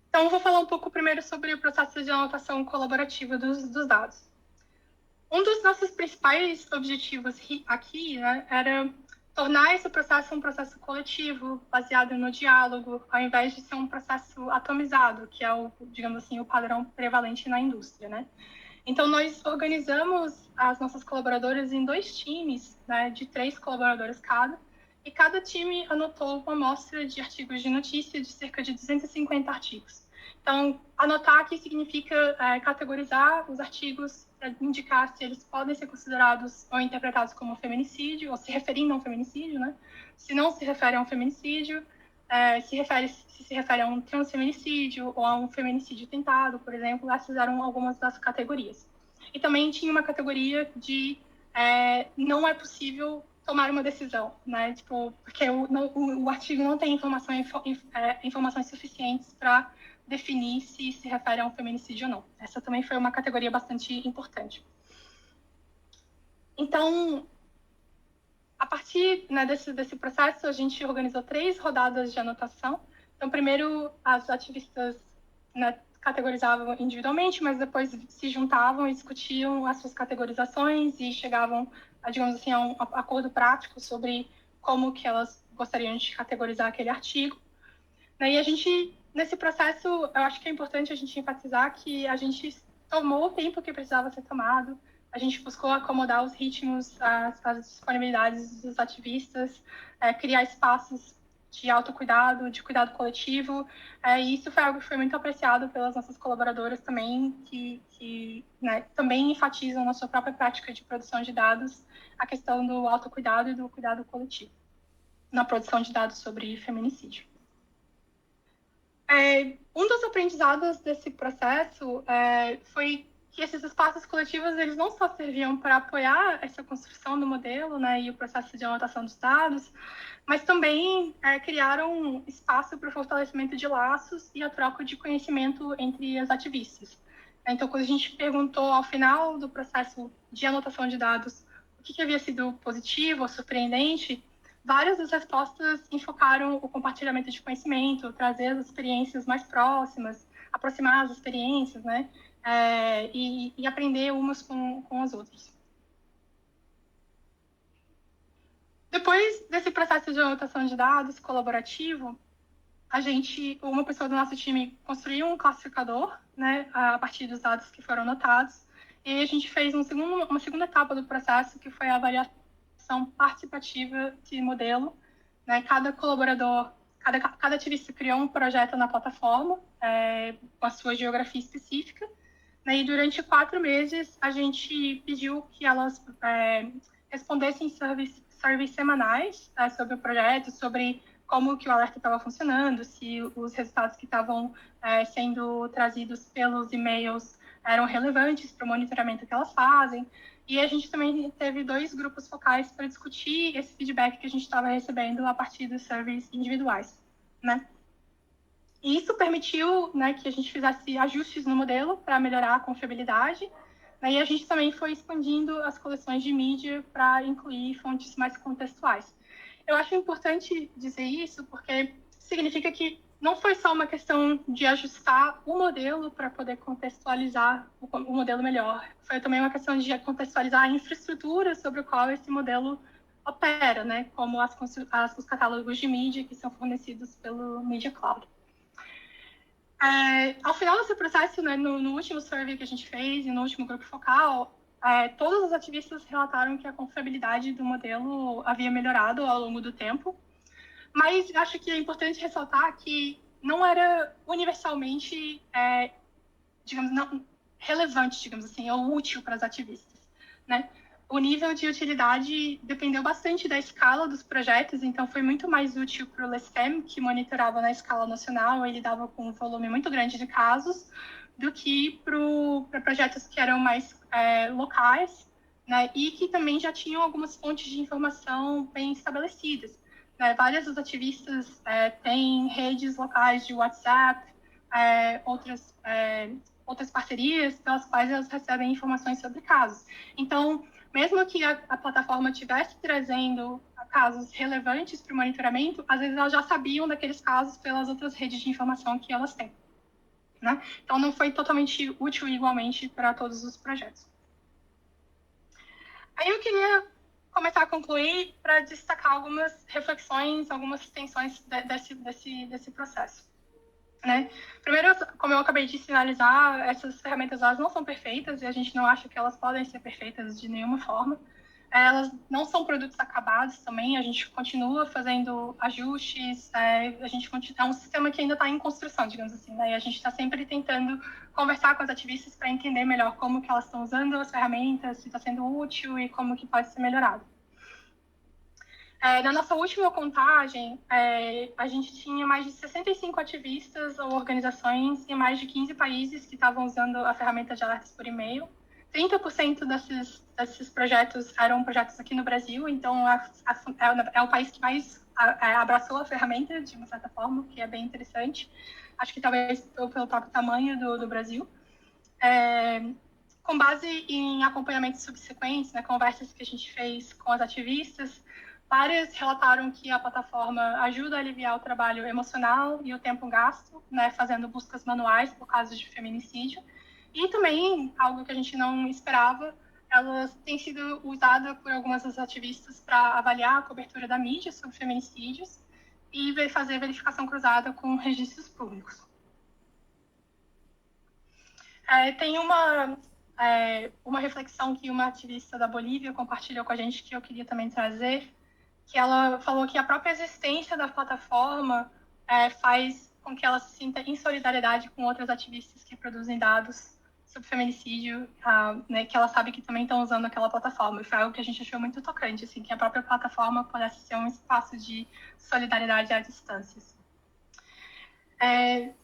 Então, eu vou falar um pouco primeiro sobre o processo de anotação colaborativa dos dados. Um dos nossos principais objetivos aqui, né, era tornar esse processo um processo coletivo, baseado no diálogo, ao invés de ser um processo atomizado, que é o, digamos assim, o padrão prevalente na indústria, né? Então, nós organizamos as nossas colaboradoras em 2 times, né, de 3 colaboradores cada, e cada time anotou uma amostra de artigos de notícia de cerca de 250 artigos. Então, anotar aqui significa categorizar os artigos para indicar se eles podem ser considerados ou interpretados como feminicídio, ou se referindo a um feminicídio, né? Se não se refere a um feminicídio, se refere a um transfeminicídio ou a um feminicídio tentado, por exemplo, essas eram algumas das categorias. E também tinha uma categoria de não é possível tomar uma decisão, né? Tipo, porque o artigo não tem informações suficientes para definir se refere a um feminicídio ou não. Essa também foi uma categoria bastante importante. Então, a partir, né, desse processo, a gente organizou 3 rodadas de anotação. Então, primeiro, as ativistas, né, categorizavam individualmente, mas depois se juntavam e discutiam as suas categorizações e chegavam, digamos assim, a um acordo prático sobre como que elas gostariam de categorizar aquele artigo. E a gente, nesse processo, eu acho que é importante a gente enfatizar que a gente tomou o tempo que precisava ser tomado, a gente buscou acomodar os ritmos, as disponibilidades dos ativistas, criar espaços de autocuidado, de cuidado coletivo, e isso foi algo que foi muito apreciado pelas nossas colaboradoras também, que né, também enfatizam na sua própria prática de produção de dados a questão do autocuidado e do cuidado coletivo na produção de dados sobre feminicídio. Um dos aprendizados desse processo foi que esses espaços coletivos eles não só serviam para apoiar essa construção do modelo, né, e o processo de anotação dos dados, mas também criaram espaço para o fortalecimento de laços e a troca de conhecimento entre as ativistas. Então, quando a gente perguntou ao final do processo de anotação de dados o que havia sido positivo ou surpreendente, várias das respostas enfocaram o compartilhamento de conhecimento, trazer as experiências mais próximas, aproximar as experiências, né? E aprender umas com as outras. Depois desse processo de anotação de dados colaborativo, uma pessoa do nosso time construiu um classificador, né, a partir dos dados que foram anotados, e aí a gente fez uma segunda etapa do processo, que foi a avaliação participativa de modelo, né? Cada colaborador, cada ativista criou um projeto na plataforma com a sua geografia específica, né? E durante 4 meses a gente pediu que elas respondessem surveys semanais sobre o projeto, sobre como que o alerta estava funcionando, se os resultados que estavam sendo trazidos pelos e-mails eram relevantes para o monitoramento que elas fazem. E a gente também teve 2 grupos focais para discutir esse feedback que a gente estava recebendo a partir dos surveys individuais, né? E isso permitiu, né, que a gente fizesse ajustes no modelo para melhorar a confiabilidade, né, e a gente também foi expandindo as coleções de mídia para incluir fontes mais contextuais. Eu acho importante dizer isso porque significa que não foi só uma questão de ajustar o modelo para poder contextualizar o modelo melhor. Foi também uma questão de contextualizar a infraestrutura sobre a qual esse modelo opera, né? Como os catálogos de mídia que são fornecidos pelo Media Cloud. Ao final desse processo, né, no último survey que a gente fez e no último grupo focal, todos os ativistas relataram que a confiabilidade do modelo havia melhorado ao longo do tempo, mas acho que é importante ressaltar que não era universalmente, digamos, não, relevante, digamos assim, ou útil para as ativistas, né? o nível de utilidade dependeu bastante da escala dos projetos, então foi muito mais útil para o LESTEM, que monitorava na escala nacional, ele dava com um volume muito grande de casos, do que para projetos que eram mais locais, né, e que também já tinham algumas fontes de informação bem estabelecidas. Né? Vários dos ativistas têm redes locais de WhatsApp, outras parcerias pelas quais elas recebem informações sobre casos. Então, mesmo que a plataforma estivesse trazendo casos relevantes para o monitoramento, às vezes elas já sabiam daqueles casos pelas outras redes de informação que elas têm. Né? Então, não foi totalmente útil igualmente para todos os projetos. Aí eu queria começar a concluir para destacar algumas reflexões, algumas tensões desse processo. Né? Primeiro, como eu acabei de sinalizar, essas ferramentas elas não são perfeitas e a gente não acha que elas podem ser perfeitas de nenhuma forma. Elas não são produtos acabados também, a gente continua fazendo ajustes, é um sistema que ainda está em construção, digamos assim, né? E a gente está sempre tentando conversar com as ativistas para entender melhor como que elas estão usando as ferramentas, se está sendo útil e como que pode ser melhorado. Na nossa última contagem, a gente tinha mais de 65 ativistas ou organizações em mais de 15 países que estavam usando a ferramenta de alertas por e-mail. 30% desses projetos eram projetos aqui no Brasil, então é o país que mais abraçou a ferramenta, de uma certa forma, que é bem interessante. Acho que talvez pelo próprio tamanho do Brasil. Com base em acompanhamentos subsequentes, né, conversas que a gente fez com as ativistas, várias relataram que a plataforma ajuda a aliviar o trabalho emocional e o tempo gasto, né, fazendo buscas manuais por casos de feminicídio. E também, algo que a gente não esperava, ela tem sido usada por algumas das ativistas para avaliar a cobertura da mídia sobre feminicídios e fazer verificação cruzada com registros públicos. Tem uma reflexão que uma ativista da Bolívia compartilhou com a gente que eu queria também trazer, que ela falou que a própria existência da plataforma faz com que ela se sinta em solidariedade com outras ativistas que produzem dados sobre feminicídio, né, que ela sabe que também estão usando aquela plataforma. E foi algo que a gente achou muito tocante, assim, que a própria plataforma pudesse ser um espaço de solidariedade à distância.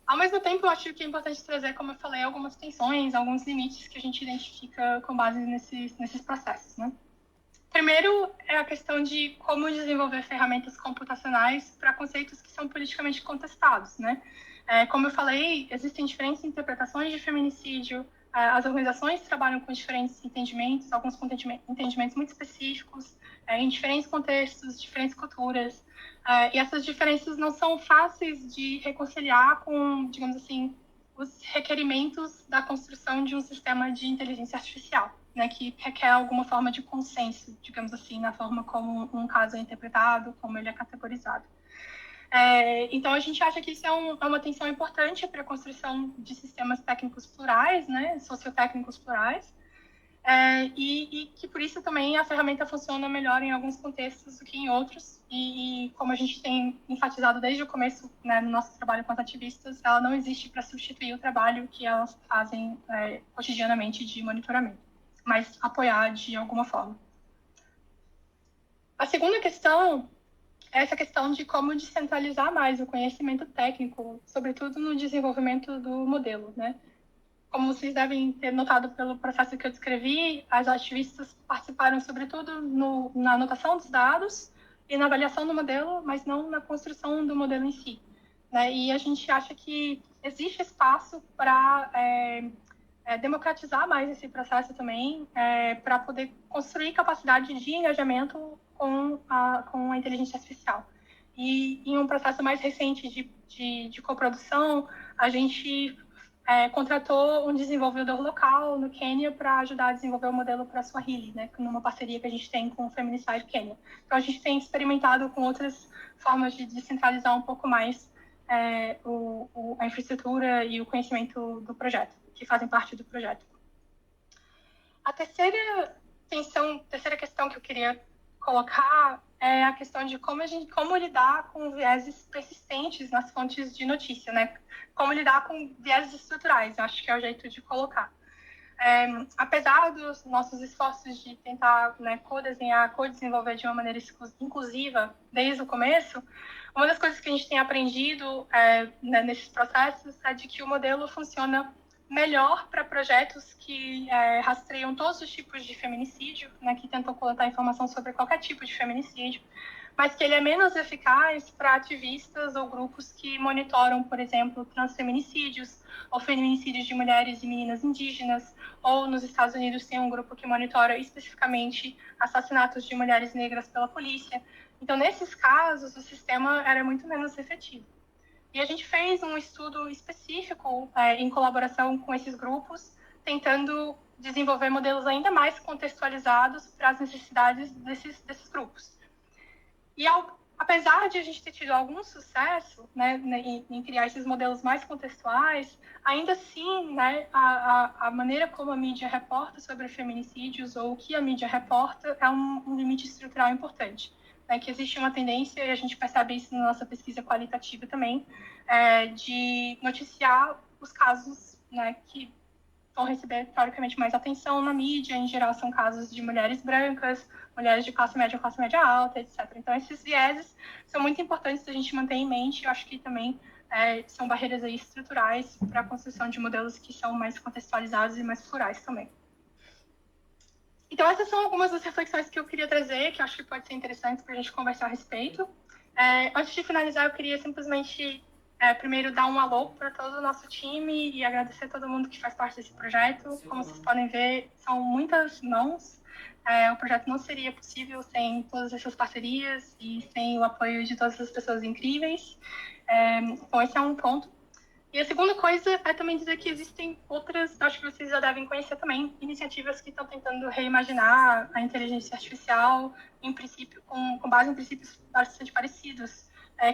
Ao mesmo tempo, eu acho que é importante trazer, como eu falei, algumas tensões, alguns limites que a gente identifica com base nesses processos, né? Primeiro é a questão de como desenvolver ferramentas computacionais para conceitos que são politicamente contestados, né? Como eu falei, existem diferentes interpretações de feminicídio, as organizações trabalham com diferentes entendimentos, alguns com entendimentos muito específicos, em diferentes contextos, diferentes culturas, e essas diferenças não são fáceis de reconciliar com, digamos assim, os requerimentos da construção de um sistema de inteligência artificial, né, que requer alguma forma de consenso, digamos assim, na forma como um caso é interpretado, como ele é categorizado. Então, a gente acha que isso é uma tensão importante para a construção de sistemas técnicos plurais, né, sociotécnicos plurais, e que, por isso, também a ferramenta funciona melhor em alguns contextos do que em outros, e como a gente tem enfatizado desde o começo, né, no nosso trabalho com as ativistas, ela não existe para substituir o trabalho que elas fazem cotidianamente de monitoramento, mas apoiar de alguma forma. A segunda questão é essa questão de como descentralizar mais o conhecimento técnico, sobretudo no desenvolvimento do modelo, né? Como vocês devem ter notado pelo processo que eu descrevi, as ativistas participaram sobretudo na anotação dos dados e na avaliação do modelo, mas não na construção do modelo em si, né? E a gente acha que existe espaço para democratizar mais esse processo também, para poder construir capacidade de engajamento com a inteligência artificial. E em um processo mais recente de coprodução, a gente contratou um desenvolvedor local no Quênia para ajudar a desenvolver o modelo para a Swahili, né, numa parceria que a gente tem com o Feminicide Quênia. Então, a gente tem experimentado com outras formas de descentralizar um pouco mais a infraestrutura e o conhecimento do projeto, que fazem parte do projeto. A terceira questão que eu queria colocar é a questão de como lidar com vieses persistentes nas fontes de notícia, né? Como lidar com vieses estruturais, eu acho que é o jeito de colocar. apesar dos nossos esforços de tentar, né, co-desenhar, co-desenvolver de uma maneira inclusiva desde o começo, uma das coisas que a gente tem aprendido né, nesses processos é de que o modelo funciona melhor para projetos que rastreiam todos os tipos de feminicídio, né, que tentam coletar informação sobre qualquer tipo de feminicídio, mas que ele é menos eficaz para ativistas ou grupos que monitoram, por exemplo, transfeminicídios ou feminicídios de mulheres e meninas indígenas, ou nos Estados Unidos tem um grupo que monitora especificamente assassinatos de mulheres negras pela polícia. Então, nesses casos, o sistema era muito menos efetivo. E a gente fez um estudo específico em colaboração com esses grupos, tentando desenvolver modelos ainda mais contextualizados para as necessidades desses grupos. E apesar de a gente ter tido algum sucesso, né, em criar esses modelos mais contextuais, ainda assim, né, a maneira como a mídia reporta sobre feminicídios ou o que a mídia reporta é um limite estrutural importante. Né, que existe uma tendência, e a gente percebe isso na nossa pesquisa qualitativa também, de noticiar os casos, né, que vão receber, teoricamente, mais atenção na mídia. Em geral, são casos de mulheres brancas, mulheres de classe média alta, etc. Então, esses vieses são muito importantes a gente manter em mente. Eu acho que também são barreiras aí estruturais para a construção de modelos que são mais contextualizados e mais plurais também. Então, essas são algumas das reflexões que eu queria trazer, que eu acho que pode ser interessante para a gente conversar a respeito. Antes de finalizar, eu queria simplesmente primeiro dar um alô para todo o nosso time e agradecer a todo mundo que faz parte desse projeto. Como vocês podem ver, são muitas mãos. O projeto não seria possível sem todas essas parcerias e sem o apoio de todas essas pessoas incríveis. Então, esse é um ponto. E a segunda coisa é também dizer que existem outras, acho que vocês já devem conhecer também, iniciativas que estão tentando reimaginar a inteligência artificial, em princípio, com base em princípios bastante parecidos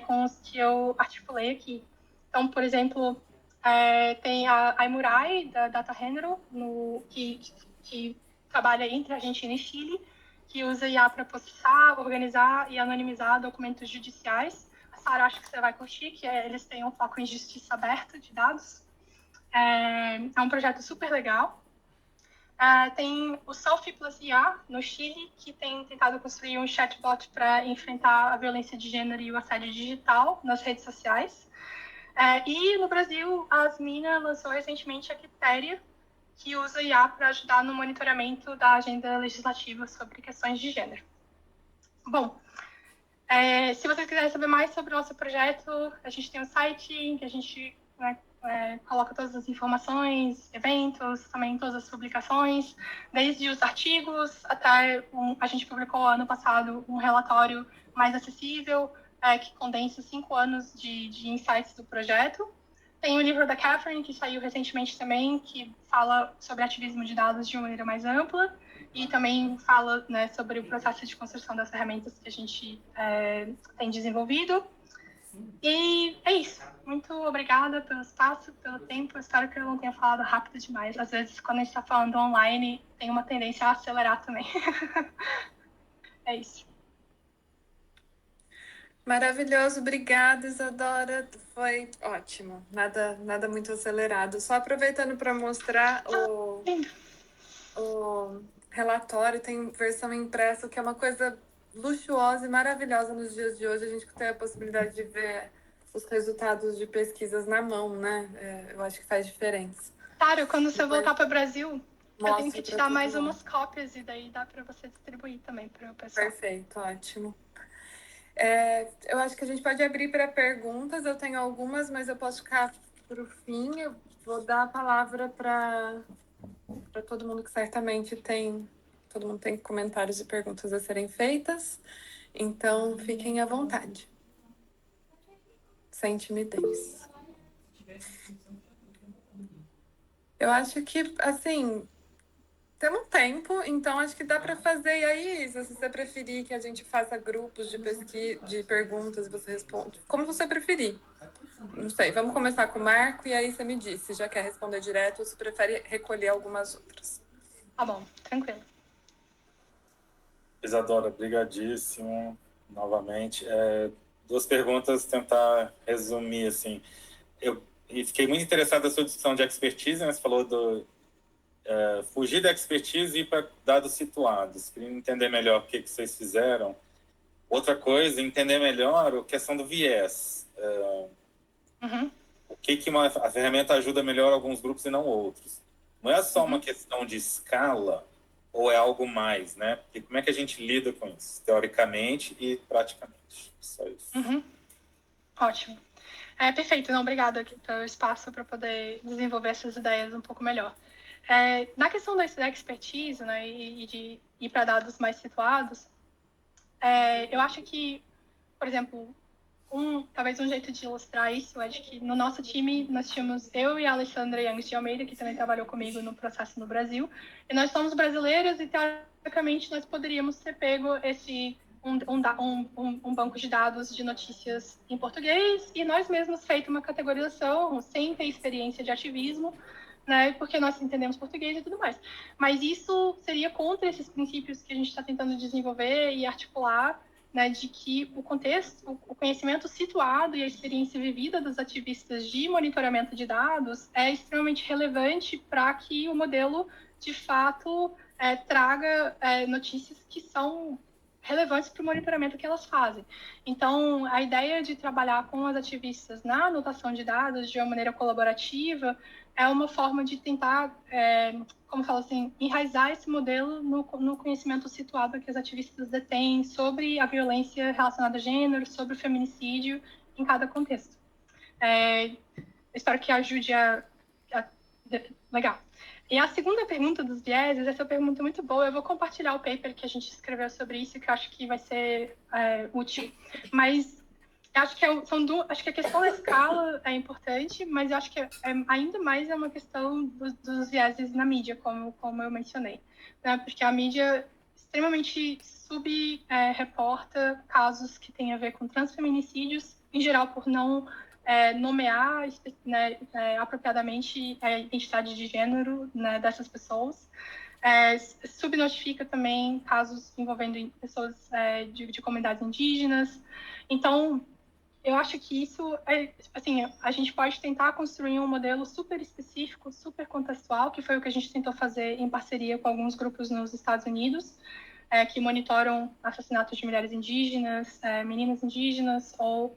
com os que eu articulei aqui. Então, por exemplo, tem a Aimurai, da Data General, que trabalha entre Argentina e Chile, que usa IA para processar, organizar e anonimizar documentos judiciais. Sara, acho que você vai curtir, que eles têm um foco em justiça aberta de dados. É um projeto super legal. Tem o Selfie Plus IA, no Chile, que tem tentado construir um chatbot para enfrentar a violência de gênero e o assédio digital nas redes sociais. E no Brasil, a Asmina lançou recentemente a Quitéria, que usa IA para ajudar no monitoramento da agenda legislativa sobre questões de gênero. Bom, se vocês quiserem saber mais sobre o nosso projeto, a gente tem um site em que a gente coloca todas as informações, eventos, também todas as publicações, desde os artigos até a gente publicou ano passado um relatório mais acessível, que condensa 5 anos de insights do projeto. Tem o livro da Catherine, que saiu recentemente também, que fala sobre ativismo de dados de uma maneira mais ampla e também fala, né, sobre o processo de construção das ferramentas que a gente tem desenvolvido. E é isso. Muito obrigada pelo espaço, pelo tempo. Eu espero que eu não tenha falado rápido demais. Às vezes, quando a gente está falando online, tem uma tendência a acelerar também. É isso. Maravilhoso, obrigada, Isadora. Foi ótimo. Nada muito acelerado. Só aproveitando para mostrar o relatório, tem versão impressa, que é uma coisa luxuosa e maravilhosa nos dias de hoje. A gente tem a possibilidade de ver os resultados de pesquisas na mão, né? Eu acho que faz diferença. Claro, quando você voltar para o Brasil, eu tenho que te dar mais umas cópias e daí dá para você distribuir também para o pessoal. Perfeito, ótimo. Eu acho que a gente pode abrir para perguntas. Eu tenho algumas, mas eu posso ficar para o fim. Eu vou dar a palavra para todo mundo que certamente todo mundo tem comentários e perguntas a serem feitas. Então, fiquem à vontade. Sem timidez. Eu acho que, assim, temos tempo, então acho que dá para fazer. E aí, se você preferir que a gente faça grupos de perguntas e você responde, como você preferir. Não sei, vamos começar com o Marco e aí você me diz se já quer responder direto ou se prefere recolher algumas outras. Tá bom, tranquilo. Isadora, brigadíssimo, novamente. 2 perguntas, tentar resumir, assim. Eu fiquei muito interessado na sua discussão de expertise, né? Você falou fugir da expertise e ir para dados situados. Queria entender melhor o que vocês fizeram. Outra coisa, entender melhor a questão do viés. O que a ferramenta ajuda melhor alguns grupos e não outros. Não é só uma questão de escala, ou é algo mais, né? Porque como é que a gente lida com isso, teoricamente e praticamente? Só isso. Ótimo. Perfeito. Não, obrigada pelo espaço para poder desenvolver essas ideias um pouco melhor. Na questão da expertise, né, e de ir para dados mais situados, eu acho que, por exemplo, talvez um jeito de ilustrar isso é de que no nosso time nós tínhamos eu e a Alessandra Young de Almeida, que também trabalhou comigo no processo no Brasil, e nós somos brasileiros e, teoricamente, nós poderíamos ter pego um banco de dados de notícias em português e nós mesmos feito uma categorização sem ter experiência de ativismo, né, porque nós entendemos português e tudo mais. Mas isso seria contra esses princípios que a gente está tentando desenvolver e articular, né, de que o contexto, o conhecimento situado e a experiência vivida dos ativistas de monitoramento de dados é extremamente relevante para que o modelo, de fato, traga notícias que são relevantes para o monitoramento que elas fazem. Então, a ideia de trabalhar com as ativistas na anotação de dados de uma maneira colaborativa é uma forma de tentar, como falo assim, enraizar esse modelo no conhecimento situado que as ativistas detêm sobre a violência relacionada a gênero, sobre o feminicídio em cada contexto. Espero que ajude Legal. E a segunda pergunta dos vieses, essa pergunta é muito boa. Eu vou compartilhar o paper que a gente escreveu sobre isso, que eu acho que vai ser útil. Mas acho que acho que a questão da escala é importante, mas eu acho que ainda mais é uma questão dos vieses na mídia, como eu mencionei, né? Porque a mídia extremamente subreporta casos que têm a ver com transfeminicídios, em geral por não nomear, né, apropriadamente a identidade de gênero, né, dessas pessoas. Subnotifica também casos envolvendo pessoas de comunidades indígenas. Então, eu acho que isso, assim, a gente pode tentar construir um modelo super específico, super contextual, que foi o que a gente tentou fazer em parceria com alguns grupos nos Estados Unidos, que monitoram assassinatos de mulheres indígenas, meninas indígenas ou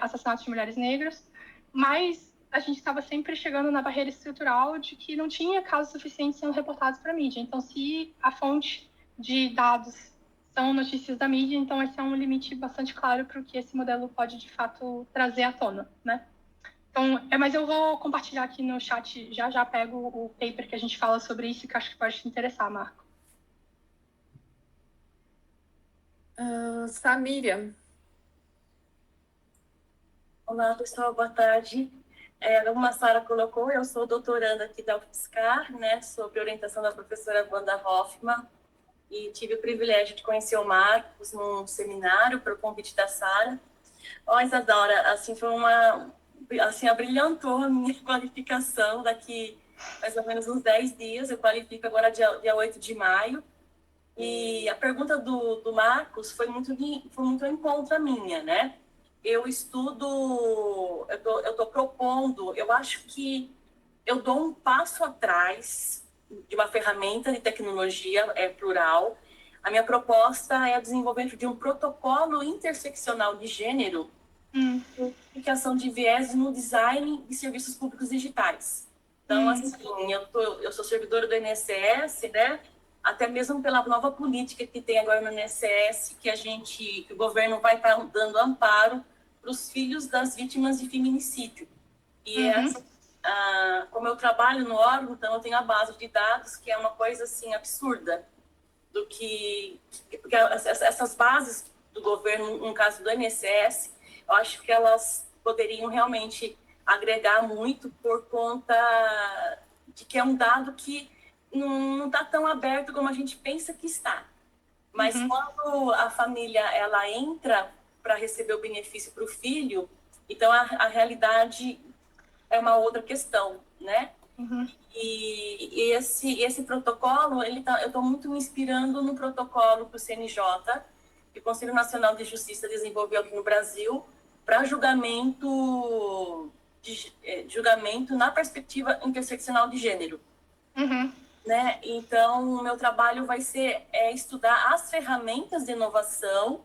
assassinatos de mulheres negras, mas a gente estava sempre chegando na barreira estrutural de que não tinha casos suficientes sendo reportados para a mídia. Então, se a fonte de dados são notícias da mídia, então esse é um limite bastante claro para o que esse modelo pode, de fato, trazer à tona, né? Então, mas eu vou compartilhar aqui no chat, já pego o paper que a gente fala sobre isso, que eu acho que pode te interessar, Marco. Samíria. Olá, pessoal, boa tarde. Como a Sara colocou, eu sou doutoranda aqui da UFSCar, né, sob orientação da professora Wanda Hoffmann, e tive o privilégio de conhecer o Marcos num seminário por convite da Sara. Ó, Isadora, assim, abrilhantou a minha qualificação daqui mais ou menos uns 10 dias, eu qualifico agora dia 8 de maio, e a pergunta do Marcos foi muito em contra minha, né? Eu estou propondo, eu acho que eu dou um passo atrás de uma ferramenta de tecnologia plural. A minha proposta é o desenvolvimento de um protocolo interseccional de gênero e identificação de viés no design de serviços públicos digitais. Então, assim, eu sou servidora do INSS, né? Até mesmo pela nova política que tem agora no INSS, que o governo vai estar dando amparo para os filhos das vítimas de feminicídio. E como eu trabalho no órgão, então eu tenho a base de dados, que é uma coisa assim absurda, porque essas bases do governo, no caso do INSS, eu acho que elas poderiam realmente agregar muito por conta de que é um dado que não está tão aberto como a gente pensa que está. Mas quando a família ela entra para receber o benefício para o filho, então a realidade é uma outra questão, né? E esse protocolo, eu estou muito me inspirando no protocolo que o CNJ, que o Conselho Nacional de Justiça desenvolveu aqui no Brasil, para julgamento na perspectiva interseccional de gênero. né? Então, o meu trabalho vai ser estudar as ferramentas de inovação,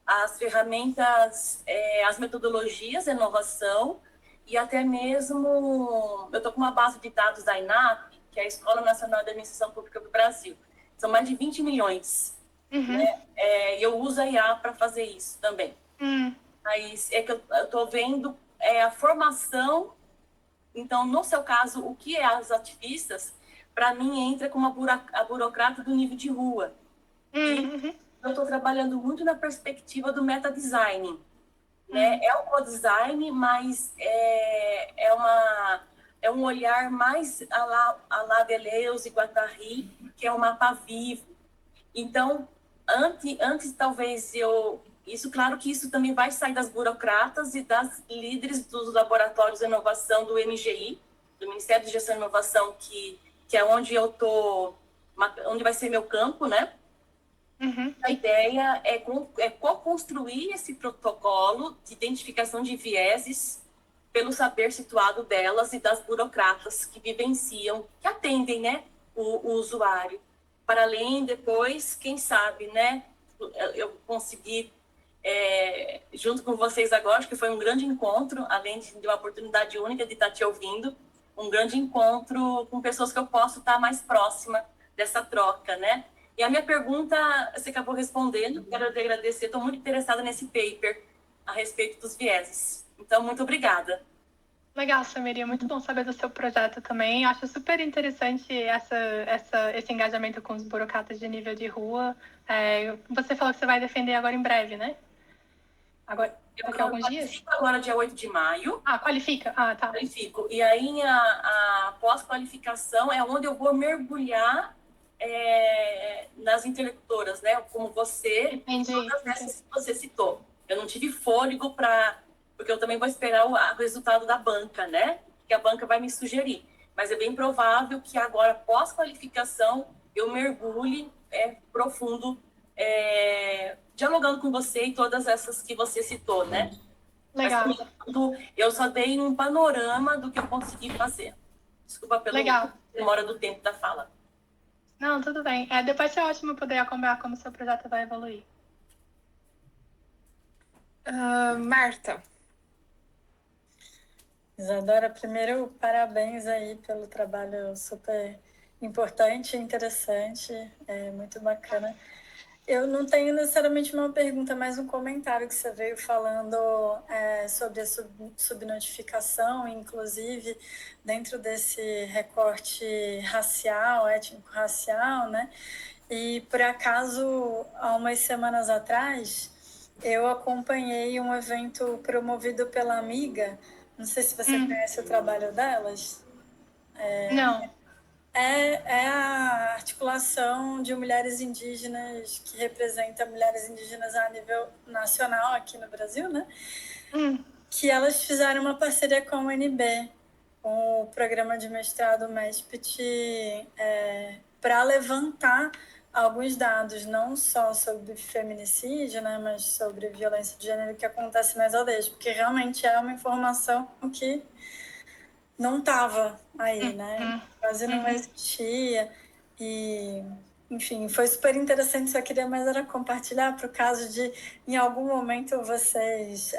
as ferramentas, as metodologias de inovação e até mesmo, eu estou com uma base de dados da INAP, que é a Escola Nacional de Administração Pública do Brasil. São mais de 20 milhões. Né? E eu uso a IA para fazer isso também. Mas é que eu estou vendo a formação. Então, no seu caso, o que é as ativistas, para mim, entra como a burocrata do nível de rua. E eu estou trabalhando muito na perspectiva do meta-design. Né? É o co-design, mas é um olhar mais à la Deleuze e Guattari, que é um mapa vivo. Então, antes talvez isso, claro que isso também vai sair das burocratas e das líderes dos laboratórios de inovação do MGI, do Ministério de Gestão e Inovação, que é onde eu onde vai ser meu campo, né? A ideia é co-construir esse protocolo de identificação de vieses pelo saber situado delas e das burocratas que vivenciam, que atendem, né, o usuário. Para além, depois, quem sabe, né, eu consegui, junto com vocês agora, acho que foi um grande encontro, além de uma oportunidade única de estar te ouvindo, um grande encontro com pessoas que eu posso estar mais próxima dessa troca, né? E a minha pergunta, você acabou respondendo, quero te agradecer, estou muito interessada nesse paper a respeito dos vieses. Então, muito obrigada. Legal, Samiria, muito bom saber do seu projeto também. Acho super interessante esse engajamento com os burocratas de nível de rua. Você falou que você vai defender agora em breve, né? Agora, daqui a alguns dias? Agora, dia 8 de maio. Qualifica? Tá. Qualifico. E aí, a pós-qualificação é onde eu vou mergulhar nas interlocutoras, né? Como você, Entendi. Todas essas que você citou. Eu não tive fôlego porque eu também vou esperar o resultado da banca, né? Que a banca vai me sugerir. Mas é bem provável que agora, pós-qualificação, eu mergulhe profundo, dialogando com você e todas essas que você citou, né? Legal. Mas, eu só dei um panorama do que eu consegui fazer. Desculpa pela demora do tempo da fala. Não, tudo bem. Depois é ótimo poder acompanhar como o seu projeto vai evoluir. Marta. Isadora, primeiro, parabéns aí pelo trabalho super importante e interessante, muito bacana. Eu não tenho necessariamente uma pergunta, mas um comentário que você veio falando sobre a subnotificação, inclusive dentro desse recorte racial, étnico-racial, né? E, por acaso, há umas semanas atrás, eu acompanhei um evento promovido pela Amiga. Não sei se você conhece o trabalho delas. Não. É a articulação de mulheres indígenas que representa mulheres indígenas a nível nacional aqui no Brasil, né? Que elas fizeram uma parceria com a UNB, com o programa de mestrado MESPT, para levantar alguns dados, não só sobre feminicídio, né, mas sobre violência de gênero que acontece nas aldeias, porque realmente é uma informação que não estava aí, né? Quase não existia. E, enfim, foi super interessante. Só queria mais era compartilhar para o caso de, em algum momento, vocês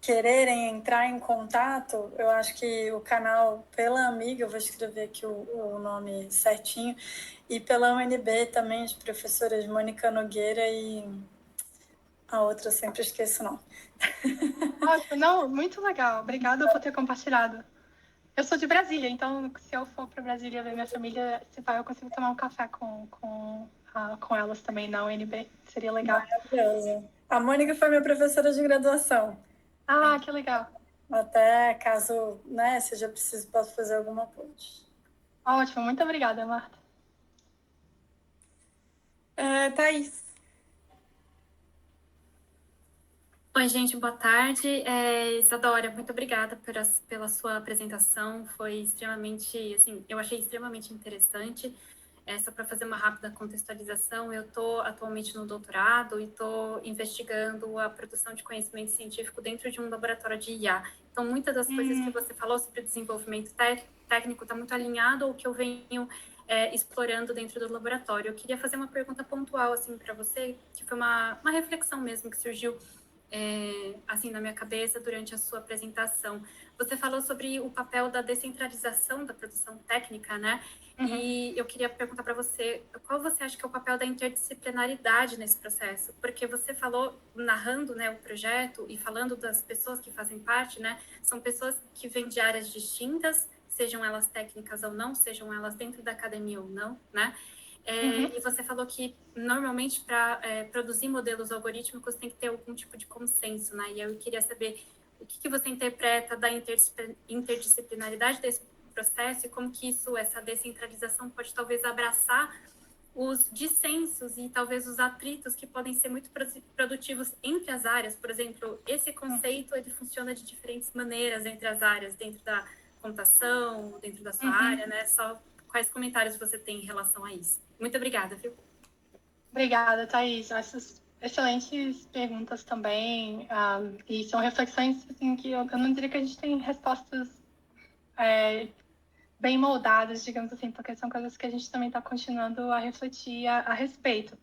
quererem entrar em contato. Eu acho que o canal pela Amiga, eu vou escrever aqui o nome certinho, e pela UNB também, as professoras Mônica Nogueira e a outra eu sempre esqueço o nome. Não, muito legal. Obrigada por ter compartilhado. Eu sou de Brasília, então se eu for para Brasília ver minha família, se vai, eu consigo tomar um café com elas também na UNB. Seria legal. Maravilhoso. A Mônica foi minha professora de graduação. Que legal. Até caso, né, seja preciso, posso fazer alguma ponte. Ótimo, muito obrigada, Marta. Thaís. Oi, gente, boa tarde. Isadora, muito obrigada pela sua apresentação. Foi extremamente, assim, eu achei extremamente interessante. Só para fazer uma rápida contextualização, eu estou atualmente no doutorado e estou investigando a produção de conhecimento científico dentro de um laboratório de IA. Então, muitas das coisas que você falou sobre o desenvolvimento técnico está muito alinhado ao que eu venho explorando dentro do laboratório. Eu queria fazer uma pergunta pontual assim para você, que foi uma reflexão mesmo que surgiu assim na minha cabeça durante a sua apresentação. Você falou sobre o papel da descentralização da produção técnica, né? Uhum. E eu queria perguntar para você, qual você acha que é o papel da interdisciplinaridade nesse processo? Porque você falou, narrando, né, o projeto e falando das pessoas que fazem parte, né? São pessoas que vêm de áreas distintas, sejam elas técnicas ou não, sejam elas dentro da academia ou não, né? E você falou que, normalmente, para produzir modelos algorítmicos, tem que ter algum tipo de consenso, né? E eu queria saber o que você interpreta da interdisciplinaridade desse processo e como que essa descentralização pode, talvez, abraçar os dissensos e, talvez, os atritos que podem ser muito produtivos entre as áreas. Por exemplo, esse conceito, ele funciona de diferentes maneiras entre as áreas, dentro da computação, dentro da sua área, né? Só quais comentários você tem em relação a isso? Muito obrigada, viu? Obrigada, Thaís. Essas excelentes perguntas também. E são reflexões assim, que eu não diria que a gente tem respostas bem moldadas, digamos assim, porque são coisas que a gente também está continuando a refletir a respeito.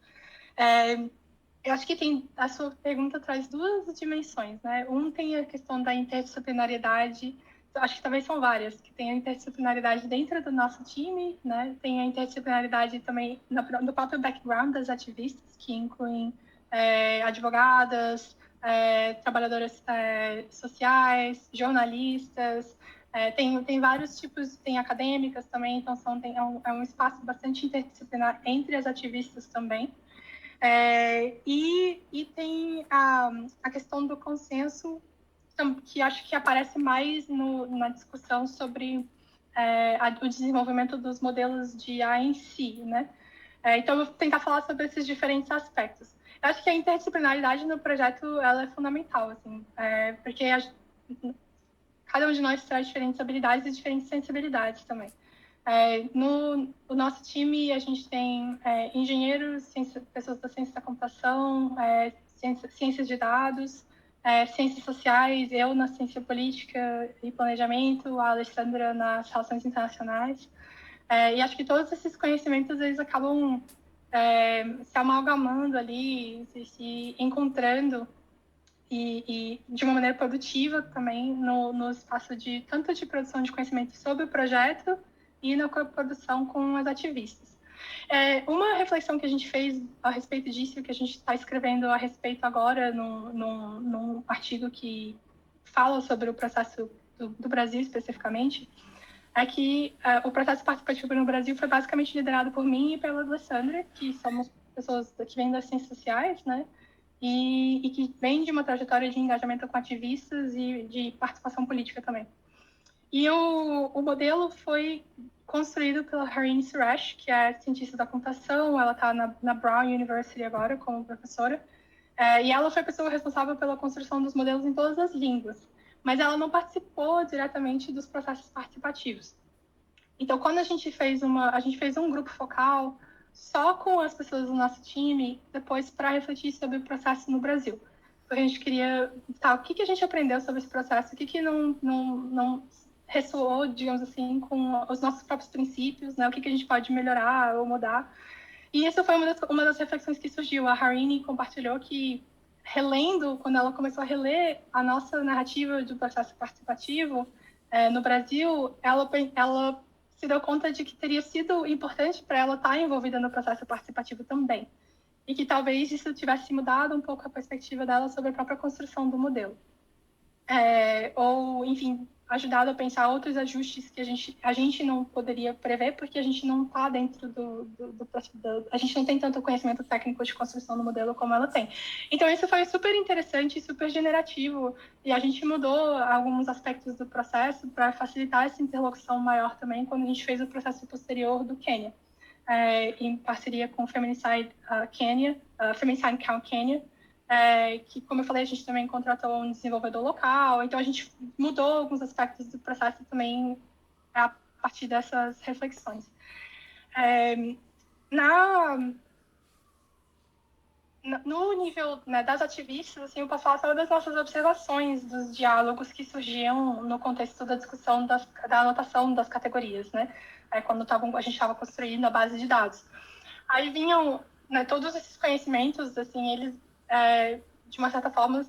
Eu acho que a sua pergunta traz duas dimensões, né? Tem a questão da interdisciplinaridade. Acho que talvez são várias, que tem a interdisciplinaridade dentro do nosso time, né? Tem a interdisciplinaridade também no próprio background das ativistas, que incluem advogadas, trabalhadoras sociais, jornalistas, tem vários tipos, tem acadêmicas também, então é um espaço bastante interdisciplinar entre as ativistas também. E tem a questão do consenso, que acho que aparece mais na discussão sobre o desenvolvimento dos modelos de IA em si, né? Então, eu vou tentar falar sobre esses diferentes aspectos. Eu acho que a interdisciplinaridade no projeto ela é fundamental, assim, porque cada um de nós traz diferentes habilidades e diferentes sensibilidades também. No nosso time, a gente tem engenheiros, pessoas da ciência da computação, ciências de dados, ciências sociais, eu na ciência política e planejamento, a Alessandra nas relações internacionais. E acho que todos esses conhecimentos, eles acabam se amalgamando ali, se encontrando e de uma maneira produtiva também no espaço tanto de produção de conhecimento sobre o projeto e na coprodução com as ativistas. Uma reflexão que a gente fez a respeito disso, que a gente está escrevendo a respeito agora num artigo que fala sobre o processo do Brasil especificamente, é que o processo participativo no Brasil foi basicamente liderado por mim e pela Alessandra, que somos pessoas que vêm das ciências sociais, né? E que vem de uma trajetória de engajamento com ativistas e de participação política também. E o modelo foi construído pela Harini Suresh, que é cientista da computação, ela está na Brown University agora como professora, e ela foi a pessoa responsável pela construção dos modelos em todas as línguas, mas ela não participou diretamente dos processos participativos. Então, quando a gente fez um grupo focal só com as pessoas do nosso time, depois para refletir sobre o processo no Brasil. Porque a gente queria, o que a gente aprendeu sobre esse processo, o que não ressoou, digamos assim, com os nossos próprios princípios, né? O que a gente pode melhorar ou mudar. E essa foi uma das reflexões que surgiu. A Harini compartilhou que, quando ela começou a reler a nossa narrativa do processo participativo no Brasil, ela se deu conta de que teria sido importante para ela estar envolvida no processo participativo também. E que talvez isso tivesse mudado um pouco a perspectiva dela sobre a própria construção do modelo. Ou, enfim, ajudado a pensar outros ajustes que a gente não poderia prever, porque a gente não está dentro a gente não tem tanto conhecimento técnico de construção do modelo como ela tem. Então, isso foi super interessante e super generativo, e a gente mudou alguns aspectos do processo para facilitar essa interlocução maior também, quando a gente fez o processo posterior do Quênia, em parceria com o Feminicide Count Kenya, que, como eu falei, a gente também contratou um desenvolvedor local, então a gente mudou alguns aspectos do processo também a partir dessas reflexões. No nível, né, das ativistas, assim, eu posso falar só das nossas observações, dos diálogos que surgiam no contexto da discussão da anotação das categorias, né? quando a gente estava construindo a base de dados. Aí vinham, né, todos esses conhecimentos, assim, eles, de uma certa forma,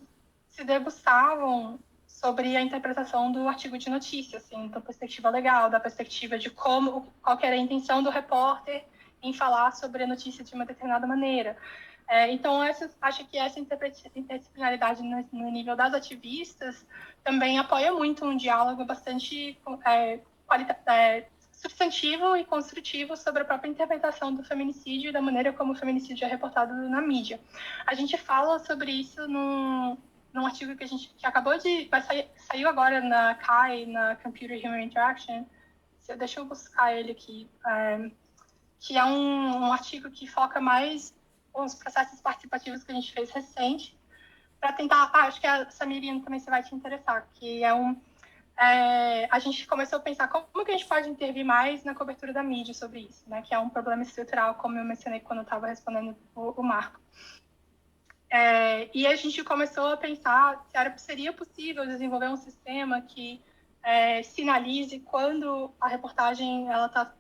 se degustavam sobre a interpretação do artigo de notícia, assim, da perspectiva legal, da perspectiva de qual era a intenção do repórter em falar sobre a notícia de uma determinada maneira. Então, acho que essa interdisciplinaridade no nível das ativistas também apoia muito um diálogo bastante substantivo e construtivo sobre a própria interpretação do feminicídio e da maneira como o feminicídio é reportado na mídia. A gente fala sobre isso num artigo que acabou de... saiu agora na CHI, na Computer Human Interaction. Deixa eu buscar ele aqui. Que é um artigo que foca mais os processos participativos que a gente fez recente, para tentar... acho que a Samiriana também vai te interessar, que a gente começou a pensar como que a gente pode intervir mais na cobertura da mídia sobre isso, né? Que é um problema estrutural, como eu mencionei quando eu estava respondendo o Marco. E a gente começou a pensar se seria possível desenvolver um sistema que sinalize quando a reportagem está,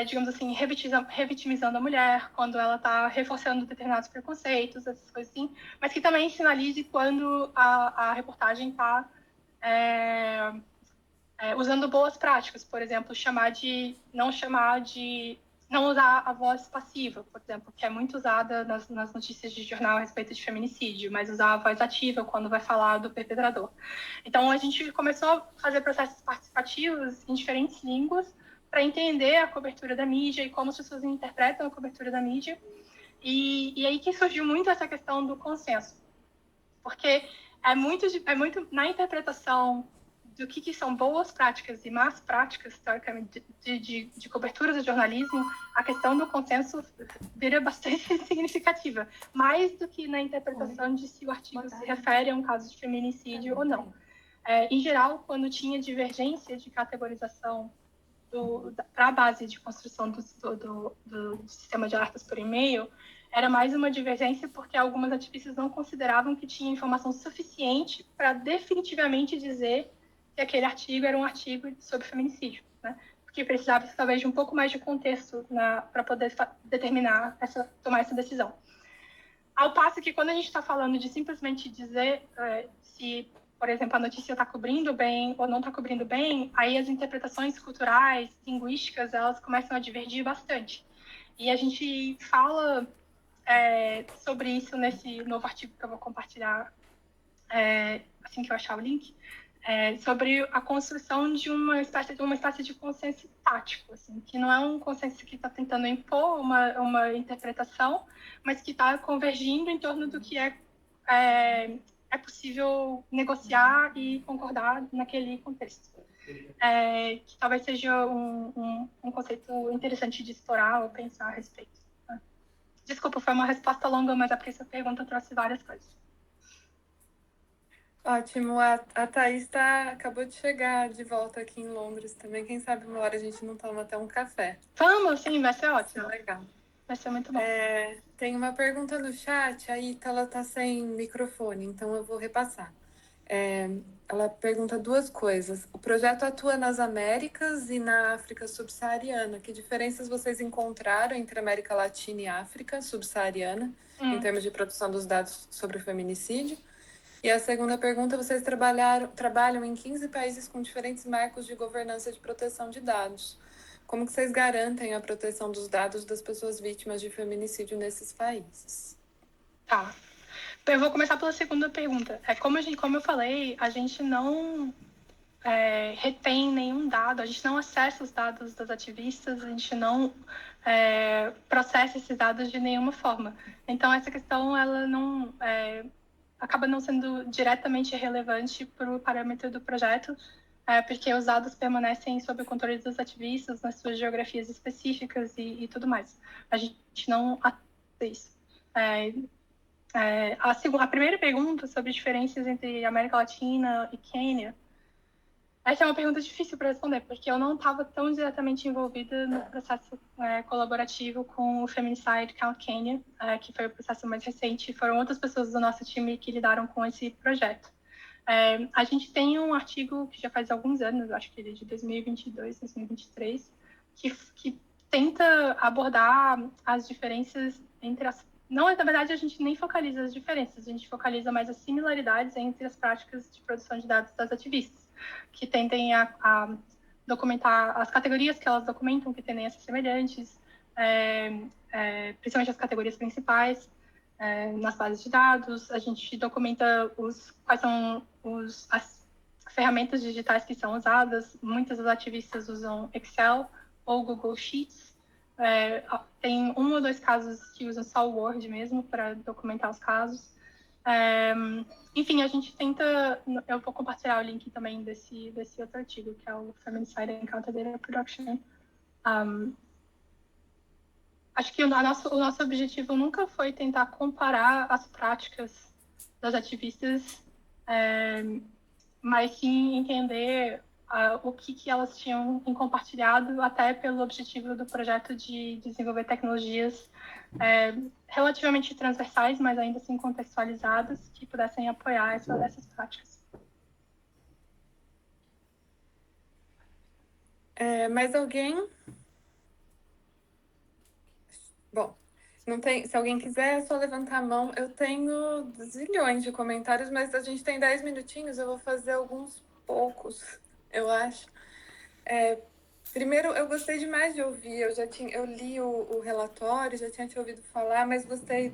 digamos assim, revitimizando a mulher, quando ela está reforçando determinados preconceitos, essas coisas assim, mas que também sinalize quando a reportagem está usando boas práticas, por exemplo, não usar a voz passiva, por exemplo, que é muito usada nas notícias de jornal a respeito de feminicídio, mas usar a voz ativa quando vai falar do perpetrador. Então, a gente começou a fazer processos participativos em diferentes línguas para entender a cobertura da mídia e como as pessoas interpretam a cobertura da mídia. E aí que surgiu muito essa questão do consenso, porque é muito na interpretação do que são boas práticas e más práticas, teoricamente, de cobertura do jornalismo, a questão do consenso vira bastante significativa, mais do que na interpretação de se o artigo se refere a um caso de feminicídio ou não. Em geral, quando tinha divergência de categorização para a base de construção do sistema de alertas por e-mail, era mais uma divergência porque algumas ativistas não consideravam que tinha informação suficiente para definitivamente dizer que aquele artigo era um artigo sobre feminicídio, né? Porque precisava, talvez, de um pouco mais de contexto para poder tomar essa decisão. Ao passo que, quando a gente está falando de simplesmente dizer se, por exemplo, a notícia está cobrindo bem ou não está cobrindo bem, aí as interpretações culturais, linguísticas, elas começam a divergir bastante. E a gente fala sobre isso nesse novo artigo que eu vou compartilhar assim que eu achar o link, sobre a construção de uma espécie de consenso tático, assim, que não é um consenso que está tentando impor uma interpretação, mas que está convergindo em torno do que é possível negociar e concordar naquele contexto. Que talvez seja um conceito interessante de explorar ou pensar a respeito. Desculpa, foi uma resposta longa, mas é porque essa pergunta trouxe várias coisas. Ótimo. A Thaís acabou de chegar de volta aqui em Londres também. Quem sabe uma hora a gente não toma até um café. Vamos, sim, vai ser ótimo. Vai ser legal. Vai ser muito bom. Tem uma pergunta no chat, a Ítala está sem microfone, então eu vou repassar. Ela pergunta duas coisas. O projeto atua nas Américas e na África subsaariana. Que diferenças vocês encontraram entre América Latina e África subsaariana, em termos de produção dos dados sobre o feminicídio? E a segunda pergunta, vocês trabalham em 15 países com diferentes marcos de governança de proteção de dados. Como que vocês garantem a proteção dos dados das pessoas vítimas de feminicídio nesses países? Tá. Eu vou começar pela segunda pergunta. Como eu falei, a gente não retém nenhum dado, a gente não acessa os dados das ativistas, a gente não processa esses dados de nenhuma forma. Então, essa questão, ela não acaba não sendo diretamente relevante para o parâmetro do projeto, porque os dados permanecem sob o controle dos ativistas nas suas geografias específicas e tudo mais. A gente não acessa isso. A primeira pergunta sobre diferenças entre América Latina e Quênia, essa é uma pergunta difícil para responder, porque eu não estava tão diretamente envolvida no processo colaborativo com o Feminicide Count Kenya, que foi o processo mais recente. Foram outras pessoas do nosso time que lidaram com esse projeto. A gente tem um artigo que já faz alguns anos, acho que ele é de 2022, 2023, que tenta abordar as diferenças entre as... Não, na verdade, a gente nem focaliza as diferenças, a gente focaliza mais as similaridades entre as práticas de produção de dados das ativistas, que tendem a documentar as categorias que elas documentam, que tendências semelhantes, principalmente as categorias principais, nas bases de dados. A gente documenta quais são as ferramentas digitais que são usadas. Muitas das ativistas usam Excel ou Google Sheets. Tem 1 ou 2 casos que usam só o Word mesmo para documentar os casos. Enfim, a gente tenta... Eu vou compartilhar o link também desse outro artigo, que é o Feminicide and Counter Data Production. Acho que o nosso objetivo nunca foi tentar comparar as práticas das ativistas, mas sim entender o que elas tinham em compartilhado, até pelo objetivo do projeto de desenvolver tecnologias relativamente transversais, mas ainda assim contextualizadas, que pudessem apoiar essas práticas. Mais alguém? Bom, não tem, se alguém quiser, é só levantar a mão. Eu tenho zilhões de comentários, mas a gente tem 10 minutinhos, eu vou fazer alguns poucos, eu acho. Primeiro, eu gostei demais de ouvir, eu li o relatório, já tinha te ouvido falar, mas gostei,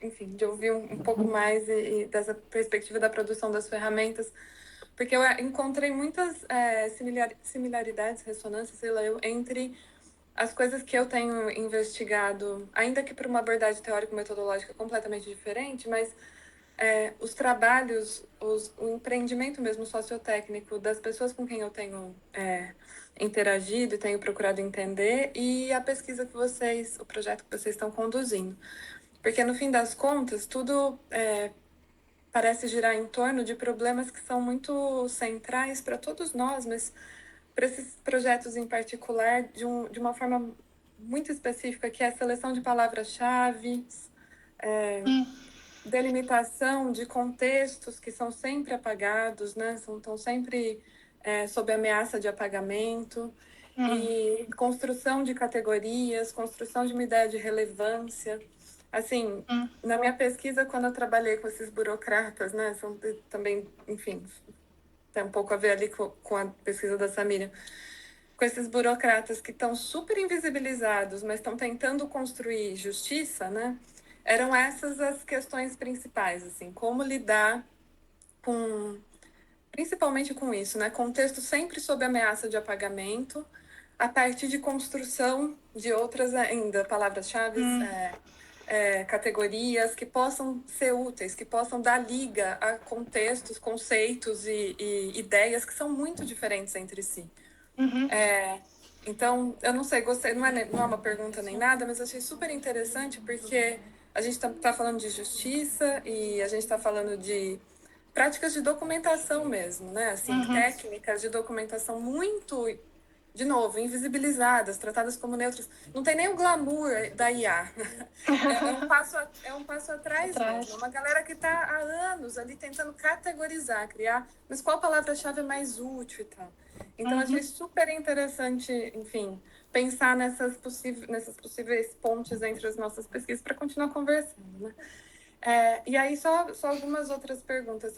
enfim, de ouvir um pouco mais e dessa perspectiva da produção das ferramentas, porque eu encontrei muitas similaridades, ressonâncias, sei lá, entre as coisas que eu tenho investigado, ainda que por uma abordagem teórico-metodológica completamente diferente, mas os trabalhos, o empreendimento mesmo sociotécnico das pessoas com quem eu tenho interagido e tenho procurado entender, e a pesquisa que o projeto que vocês estão conduzindo. Porque, no fim das contas, tudo parece girar em torno de problemas que são muito centrais para todos nós, mas para esses projetos em particular, de uma forma muito específica, que é a seleção de palavras-chave, delimitação de contextos que são sempre apagados, né? Estão sempre sob ameaça de apagamento, e construção de categorias, construção de uma ideia de relevância. Assim, na minha pesquisa, quando eu trabalhei com esses burocratas, né? São também, enfim, tem um pouco a ver ali com a pesquisa da Samira, com esses burocratas que estão super invisibilizados, mas estão tentando construir justiça, né? Eram essas as questões principais, assim, como lidar principalmente com isso, né? Contexto sempre sob ameaça de apagamento, a partir de construção de outras ainda palavras-chave, categorias que possam ser úteis, que possam dar liga a contextos, conceitos e ideias que são muito diferentes entre si. Então, eu não sei, gostei, não é uma pergunta nem nada, mas achei super interessante porque a gente está falando de justiça e a gente está falando de práticas de documentação mesmo, né? Assim, técnicas de documentação muito, de novo, invisibilizadas, tratadas como neutras. Não tem nem o glamour da IA. É um passo atrás mesmo. Uma galera que está há anos ali tentando categorizar, criar, mas qual palavra-chave é mais útil e tal. Então, achei super interessante, enfim, pensar nessas possíveis pontes entre as nossas pesquisas para continuar conversando, né? E aí, só algumas outras perguntas.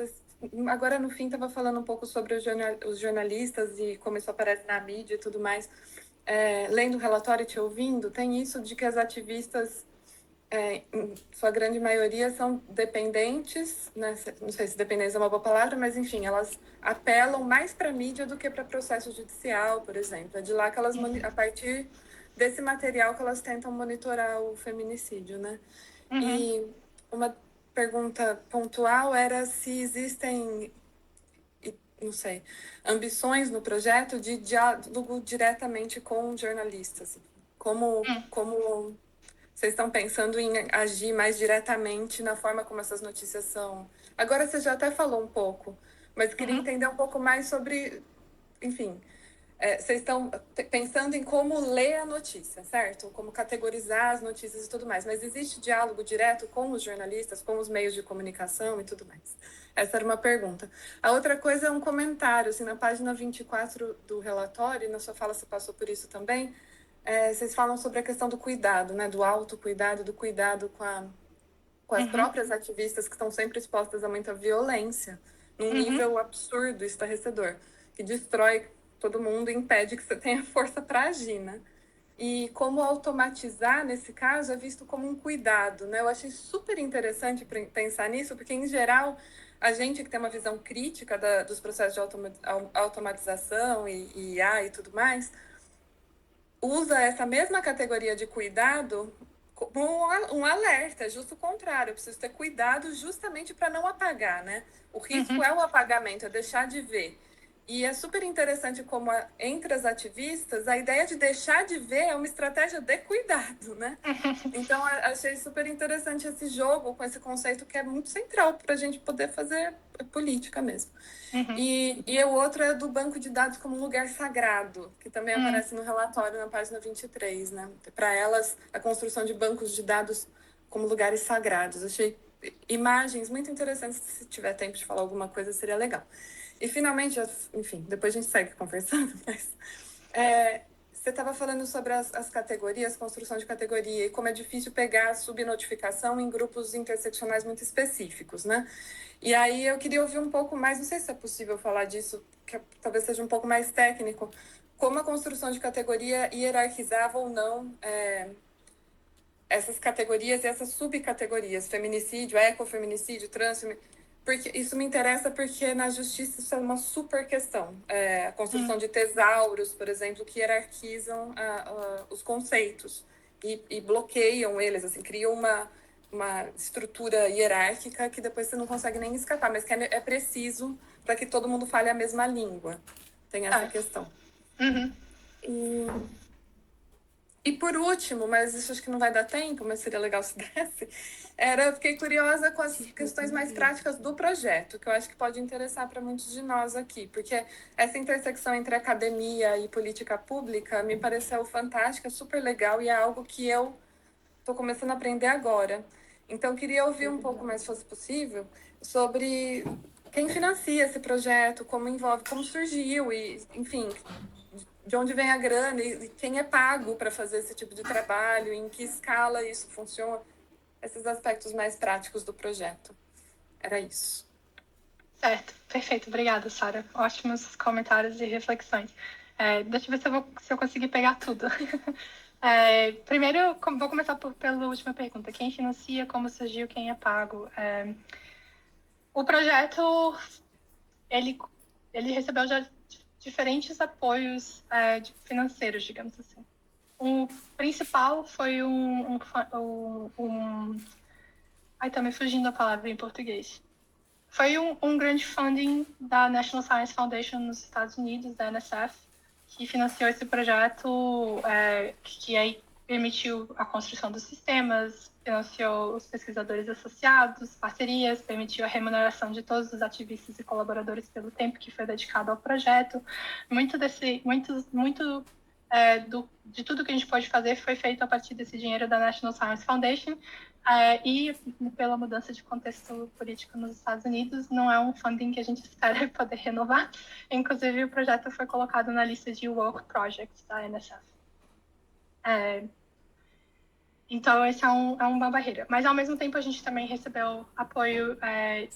Agora, no fim, estava falando um pouco sobre os jornalistas e como isso aparece na mídia e tudo mais. Lendo o relatório e te ouvindo, tem isso de que as ativistas, em sua grande maioria, são dependentes, né? Não sei se dependência é uma boa palavra, mas, enfim, elas apelam mais para a mídia do que para processo judicial, por exemplo. É de lá que elas, a partir desse material, que elas tentam monitorar o feminicídio, né? E uma pergunta pontual era se existem, não sei, ambições no projeto de diálogo diretamente com jornalistas. Como vocês estão pensando em agir mais diretamente na forma como essas notícias são? Agora você já até falou um pouco, mas queria entender um pouco mais sobre, enfim, vocês estão pensando em como ler a notícia, certo? Como categorizar as notícias e tudo mais. Mas existe diálogo direto com os jornalistas, com os meios de comunicação e tudo mais? Essa era uma pergunta. A outra coisa é um comentário. Assim, na página 24 do relatório, e na sua fala você passou por isso também, vocês falam sobre a questão do cuidado, né? Do autocuidado, do cuidado com as próprias ativistas que estão sempre expostas a muita violência, num nível absurdo, estarrecedor, que destrói todo mundo e impede que você tenha força para agir, né? E como automatizar, nesse caso, é visto como um cuidado, né? Eu achei super interessante pensar nisso, porque, em geral, a gente que tem uma visão crítica dos processos de automatização e IA e tudo mais, usa essa mesma categoria de cuidado como um alerta, justo o contrário. Eu preciso ter cuidado justamente para não apagar, né? O risco é o apagamento, é deixar de ver. E é super interessante como, entre as ativistas, a ideia de deixar de ver é uma estratégia de cuidado, né? Então, achei super interessante esse jogo com esse conceito que é muito central para a gente poder fazer política mesmo. E o outro é do banco de dados como um lugar sagrado, que também aparece no relatório na página 23, né? Para elas, a construção de bancos de dados como lugares sagrados. Achei imagens muito interessantes, se tiver tempo de falar alguma coisa, seria legal. E, finalmente, enfim, depois a gente segue conversando, mas... você estava falando sobre as categorias, construção de categoria, e como é difícil pegar a subnotificação em grupos interseccionais muito específicos, né? E aí eu queria ouvir um pouco mais, não sei se é possível falar disso, que talvez seja um pouco mais técnico, como a construção de categoria hierarquizava ou não essas categorias e essas subcategorias, feminicídio, ecofeminicídio, porque isso me interessa porque na justiça isso é uma super questão. A construção de tesauros, por exemplo, que hierarquizam os conceitos e bloqueiam eles, assim, criam uma estrutura hierárquica que depois você não consegue nem escapar, mas que é preciso para que todo mundo fale a mesma língua. Tem essa questão. E por último, mas isso acho que não vai dar tempo, mas seria legal se desse, eu fiquei curiosa com as questões mais práticas do projeto, que eu acho que pode interessar para muitos de nós aqui, porque essa intersecção entre academia e política pública me pareceu fantástica, super legal, e é algo que eu estou começando a aprender agora. Então, queria ouvir um pouco mais, se fosse possível, sobre quem financia esse projeto, como envolve, como surgiu, e, enfim, de onde vem a grana e quem é pago para fazer esse tipo de trabalho, em que escala isso funciona, esses aspectos mais práticos do projeto. Era isso. Certo, perfeito. Obrigada, Sara. Ótimos comentários e reflexões. Deixa eu ver se eu conseguir pegar tudo. Primeiro, vou começar pela última pergunta. Quem financia, como surgiu, quem é pago? O projeto, ele recebeu já diferentes apoios financeiros, digamos assim. O principal foi Ai, tá me fugindo a palavra em português. Foi um grande funding da National Science Foundation nos Estados Unidos, da NSF, que financiou esse projeto, que aí permitiu a construção dos sistemas, financiou os pesquisadores associados, parcerias, permitiu a remuneração de todos os ativistas e colaboradores pelo tempo que foi dedicado ao projeto. De tudo que a gente pode fazer foi feito a partir desse dinheiro da National Science Foundation, e pela mudança de contexto político nos Estados Unidos, não é um funding que a gente espera poder renovar. Inclusive, o projeto foi colocado na lista de Woke Projects da NSF. Então, esse é uma barreira. Mas, ao mesmo tempo, a gente também recebeu apoio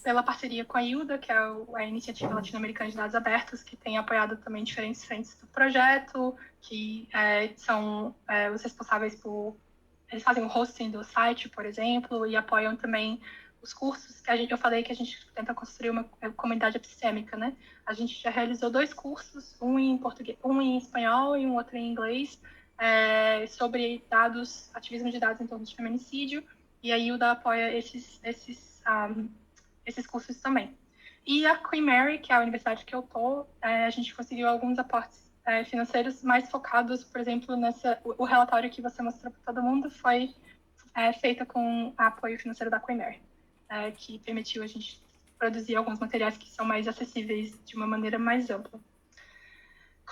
pela parceria com a ILDA, que é a Iniciativa Latino-Americana de Dados Abertos, que tem apoiado também diferentes frentes do projeto, que são os responsáveis por... Eles fazem o hosting do site, por exemplo, e apoiam também os cursos que eu falei que a gente tenta construir uma comunidade epistêmica, né? A gente já realizou 2 cursos, um em português, um em espanhol e um outro em inglês, sobre ativismo de dados em torno de feminicídio, e a ILDA apoia esses cursos também. E a Queen Mary, que é a universidade que eu tô, a gente conseguiu alguns aportes financeiros mais focados, por exemplo, o relatório que você mostrou para todo mundo foi feito com apoio financeiro da Queen Mary, que permitiu a gente produzir alguns materiais que são mais acessíveis de uma maneira mais ampla.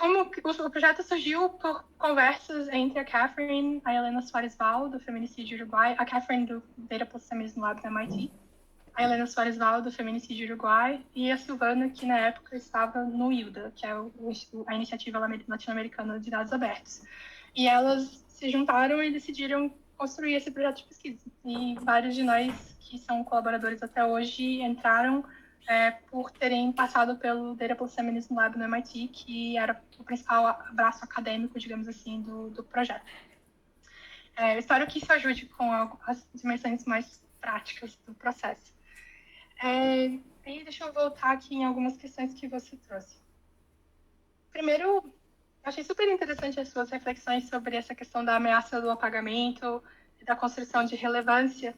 O projeto surgiu por conversas entre a Catherine, a Helena Soares Val, do Feminicídio Uruguai, a Catherine do Data Processing Lab da MIT, a Helena Soares Val, do Feminicídio Uruguai, e a Silvana, que na época estava no ILDA, que é a Iniciativa Latino-Americana de Dados Abertos. e elas se juntaram e decidiram construir esse projeto de pesquisa. E vários de nós que são colaboradores até hoje entraram por terem passado pelo Data plus Feminism Lab no MIT, que era o principal braço acadêmico, digamos assim, do projeto. Eu espero que isso ajude com as dimensões mais práticas do processo. E deixa eu voltar aqui em algumas questões que você trouxe. Primeiro, achei super interessante as suas reflexões sobre essa questão da ameaça do apagamento, da construção de relevância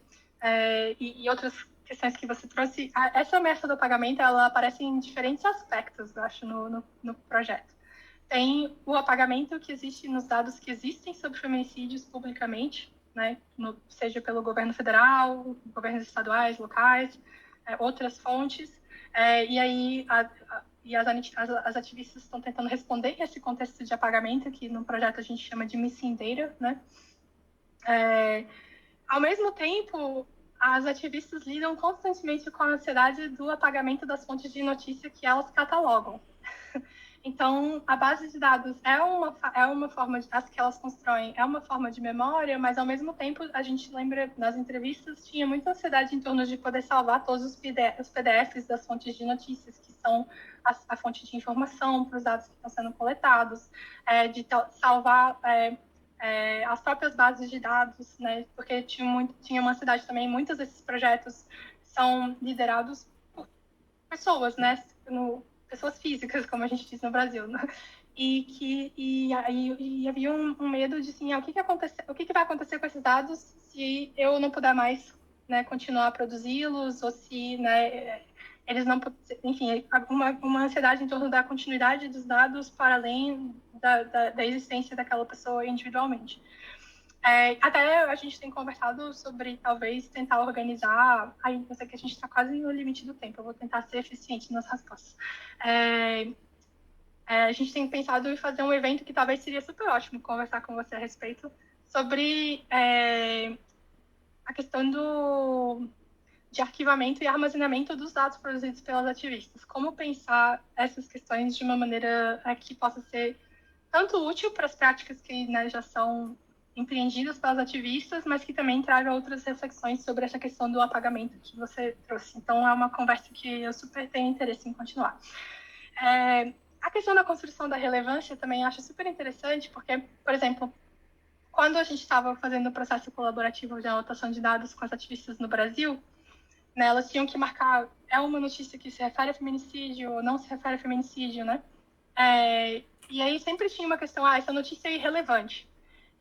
e outras questões que você trouxe. Essa ameaça do apagamento, ela aparece em diferentes aspectos, eu acho, no projeto. Tem o apagamento que existe nos dados que existem sobre feminicídios publicamente, né, seja pelo governo federal, governos estaduais, locais, outras fontes, e aí as ativistas estão tentando responder esse contexto de apagamento, que no projeto a gente chama de missing data, né? Ao mesmo tempo, as ativistas lidam constantemente com a ansiedade do apagamento das fontes de notícia que elas catalogam. Então, a base de dados é uma forma as que elas constroem, é uma forma de memória, mas ao mesmo tempo, a gente lembra nas entrevistas, tinha muita ansiedade em torno de poder salvar todos os PDFs das fontes de notícias, que são a fonte de informação para os dados que estão sendo coletados, de salvar as próprias bases de dados, né? Porque tinha uma ansiedade também, muitos desses projetos são liderados por pessoas, né? Pessoas físicas, como a gente diz no Brasil, né? E havia um medo de, assim, o que vai acontecer com esses dados se eu não puder mais, né, continuar a produzi-los, ou se, né, eles não... Enfim, uma ansiedade em torno da continuidade dos dados para além da existência daquela pessoa individualmente. Até a gente tem conversado sobre, talvez, tentar organizar... eu sei que a gente está quase no limite do tempo, eu vou tentar ser eficiente nas respostas. A gente tem pensado em fazer um evento que talvez seria super ótimo conversar com você a respeito, sobre a questão de arquivamento e armazenamento dos dados produzidos pelas ativistas. Como pensar essas questões de uma maneira que possa ser tanto útil para as práticas que, né, já são empreendidas pelas ativistas, mas que também traga outras reflexões sobre essa questão do apagamento que você trouxe. Então, é uma conversa que eu super tenho interesse em continuar. A questão da construção da relevância também acho super interessante, porque, por exemplo, quando a gente estava fazendo o processo colaborativo de anotação de dados com as ativistas no Brasil, né, elas tinham que marcar, uma notícia que se refere a feminicídio ou não se refere a feminicídio, né? E aí sempre tinha uma questão, essa notícia é irrelevante.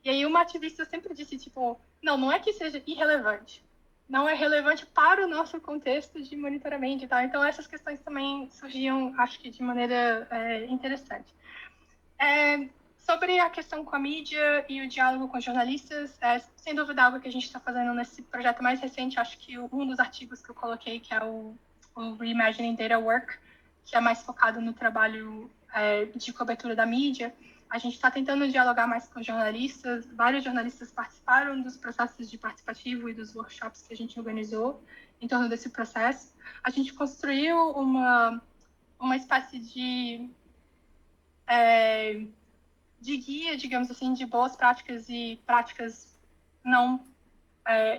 E aí uma ativista sempre disse, tipo, não é que seja irrelevante, não é relevante para o nosso contexto de monitoramento e tal. Então essas questões também surgiam, acho que de maneira interessante. Sobre a questão com a mídia e o diálogo com jornalistas, sem dúvida algo que a gente está fazendo nesse projeto mais recente, acho que um dos artigos que eu coloquei, que é o Reimagining Data Work, que é mais focado no trabalho de cobertura da mídia, a gente está tentando dialogar mais com jornalistas. Vários jornalistas participaram dos processos de participativo e dos workshops que a gente organizou em torno desse processo. A gente construiu uma espécie de guia, digamos assim, de boas práticas e práticas não...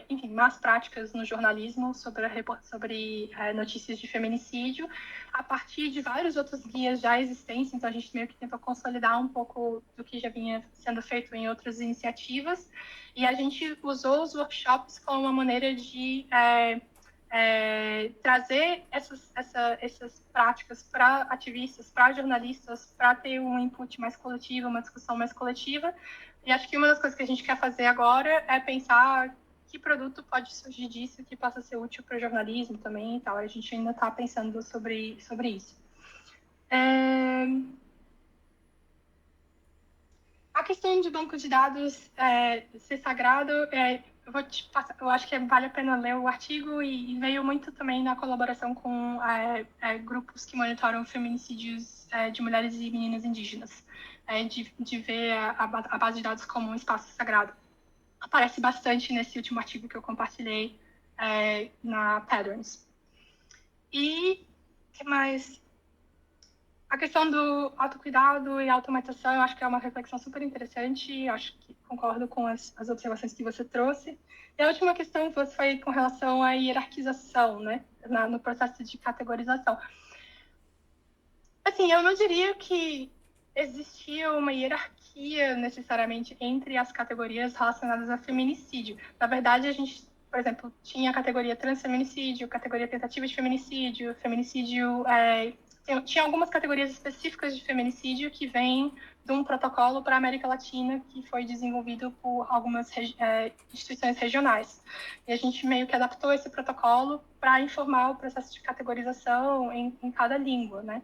enfim, más práticas no jornalismo sobre notícias de feminicídio, a partir de vários outros guias já existentes. Então a gente meio que tentou consolidar um pouco do que já vinha sendo feito em outras iniciativas, e a gente usou os workshops como uma maneira de trazer essas práticas para ativistas, para jornalistas, para ter um input mais coletivo, uma discussão mais coletiva. E acho que uma das coisas que a gente quer fazer agora é pensar que produto pode surgir disso que possa ser útil para o jornalismo também e tal. A gente ainda está pensando sobre isso. A questão de banco de dados ser sagrado, eu vou te passar, eu acho que vale a pena ler o artigo, e veio muito também na colaboração com grupos que monitoram feminicídios de mulheres e meninas indígenas, de ver a base de dados como um espaço sagrado. Aparece bastante nesse último artigo que eu compartilhei na Patterns. E o que mais? A questão do autocuidado e automatização, eu acho que é uma reflexão super interessante, acho que concordo com as observações que você trouxe. E a última questão foi com relação à hierarquização, né, no processo de categorização. Assim, eu não diria que existia uma hierarquia necessariamente entre as categorias relacionadas a feminicídio. Na verdade, a gente, por exemplo, tinha a categoria transfeminicídio, categoria tentativa de feminicídio, tinha algumas categorias específicas de feminicídio que vêm de um protocolo para a América Latina que foi desenvolvido por algumas instituições regionais. E a gente meio que adaptou esse protocolo para informar o processo de categorização em cada língua, né?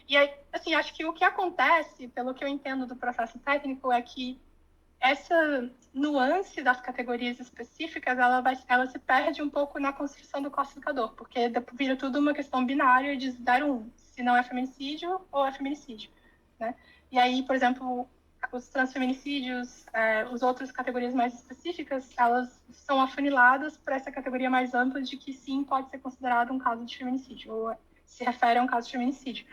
E aí, assim, acho que o que acontece, pelo que eu entendo do processo técnico, é que essa nuance das categorias específicas, ela se perde um pouco na construção do classificador, porque vira tudo uma questão binária de 0 ou 1, se não é feminicídio ou é feminicídio, né? E aí, por exemplo, os transfeminicídios, as outras categorias mais específicas, elas são afuniladas para essa categoria mais ampla de que sim, pode ser considerado um caso de feminicídio, ou se refere a um caso de feminicídio.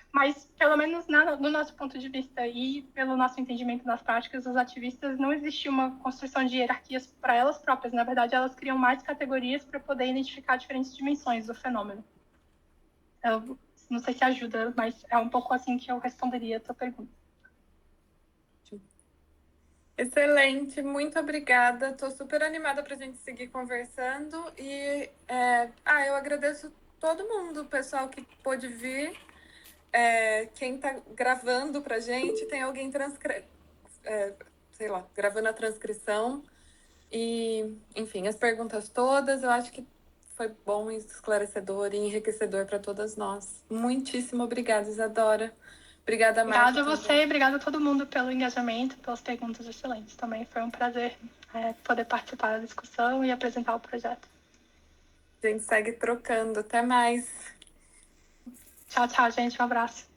Mas, pelo menos no nosso ponto de vista e pelo nosso entendimento das práticas, os ativistas, não existe uma construção de hierarquias para elas próprias. Na verdade, elas criam mais categorias para poder identificar diferentes dimensões do fenômeno. Eu não sei se ajuda, mas é um pouco assim que eu responderia a tua pergunta. Excelente, muito obrigada. Estou super animada para a gente seguir conversando. E eu agradeço todo mundo, o pessoal que pôde vir. Quem está gravando para a gente, tem alguém gravando a transcrição. E, enfim, as perguntas todas, eu acho que foi bom, esclarecedor e enriquecedor para todas nós. Muitíssimo obrigada, Isadora. Obrigada, Marta. Obrigada a você, obrigada a todo mundo pelo engajamento, pelas perguntas excelentes. Também foi um prazer poder participar da discussão e apresentar o projeto. A gente segue trocando. Até mais. Tchau, tchau, gente. Um abraço.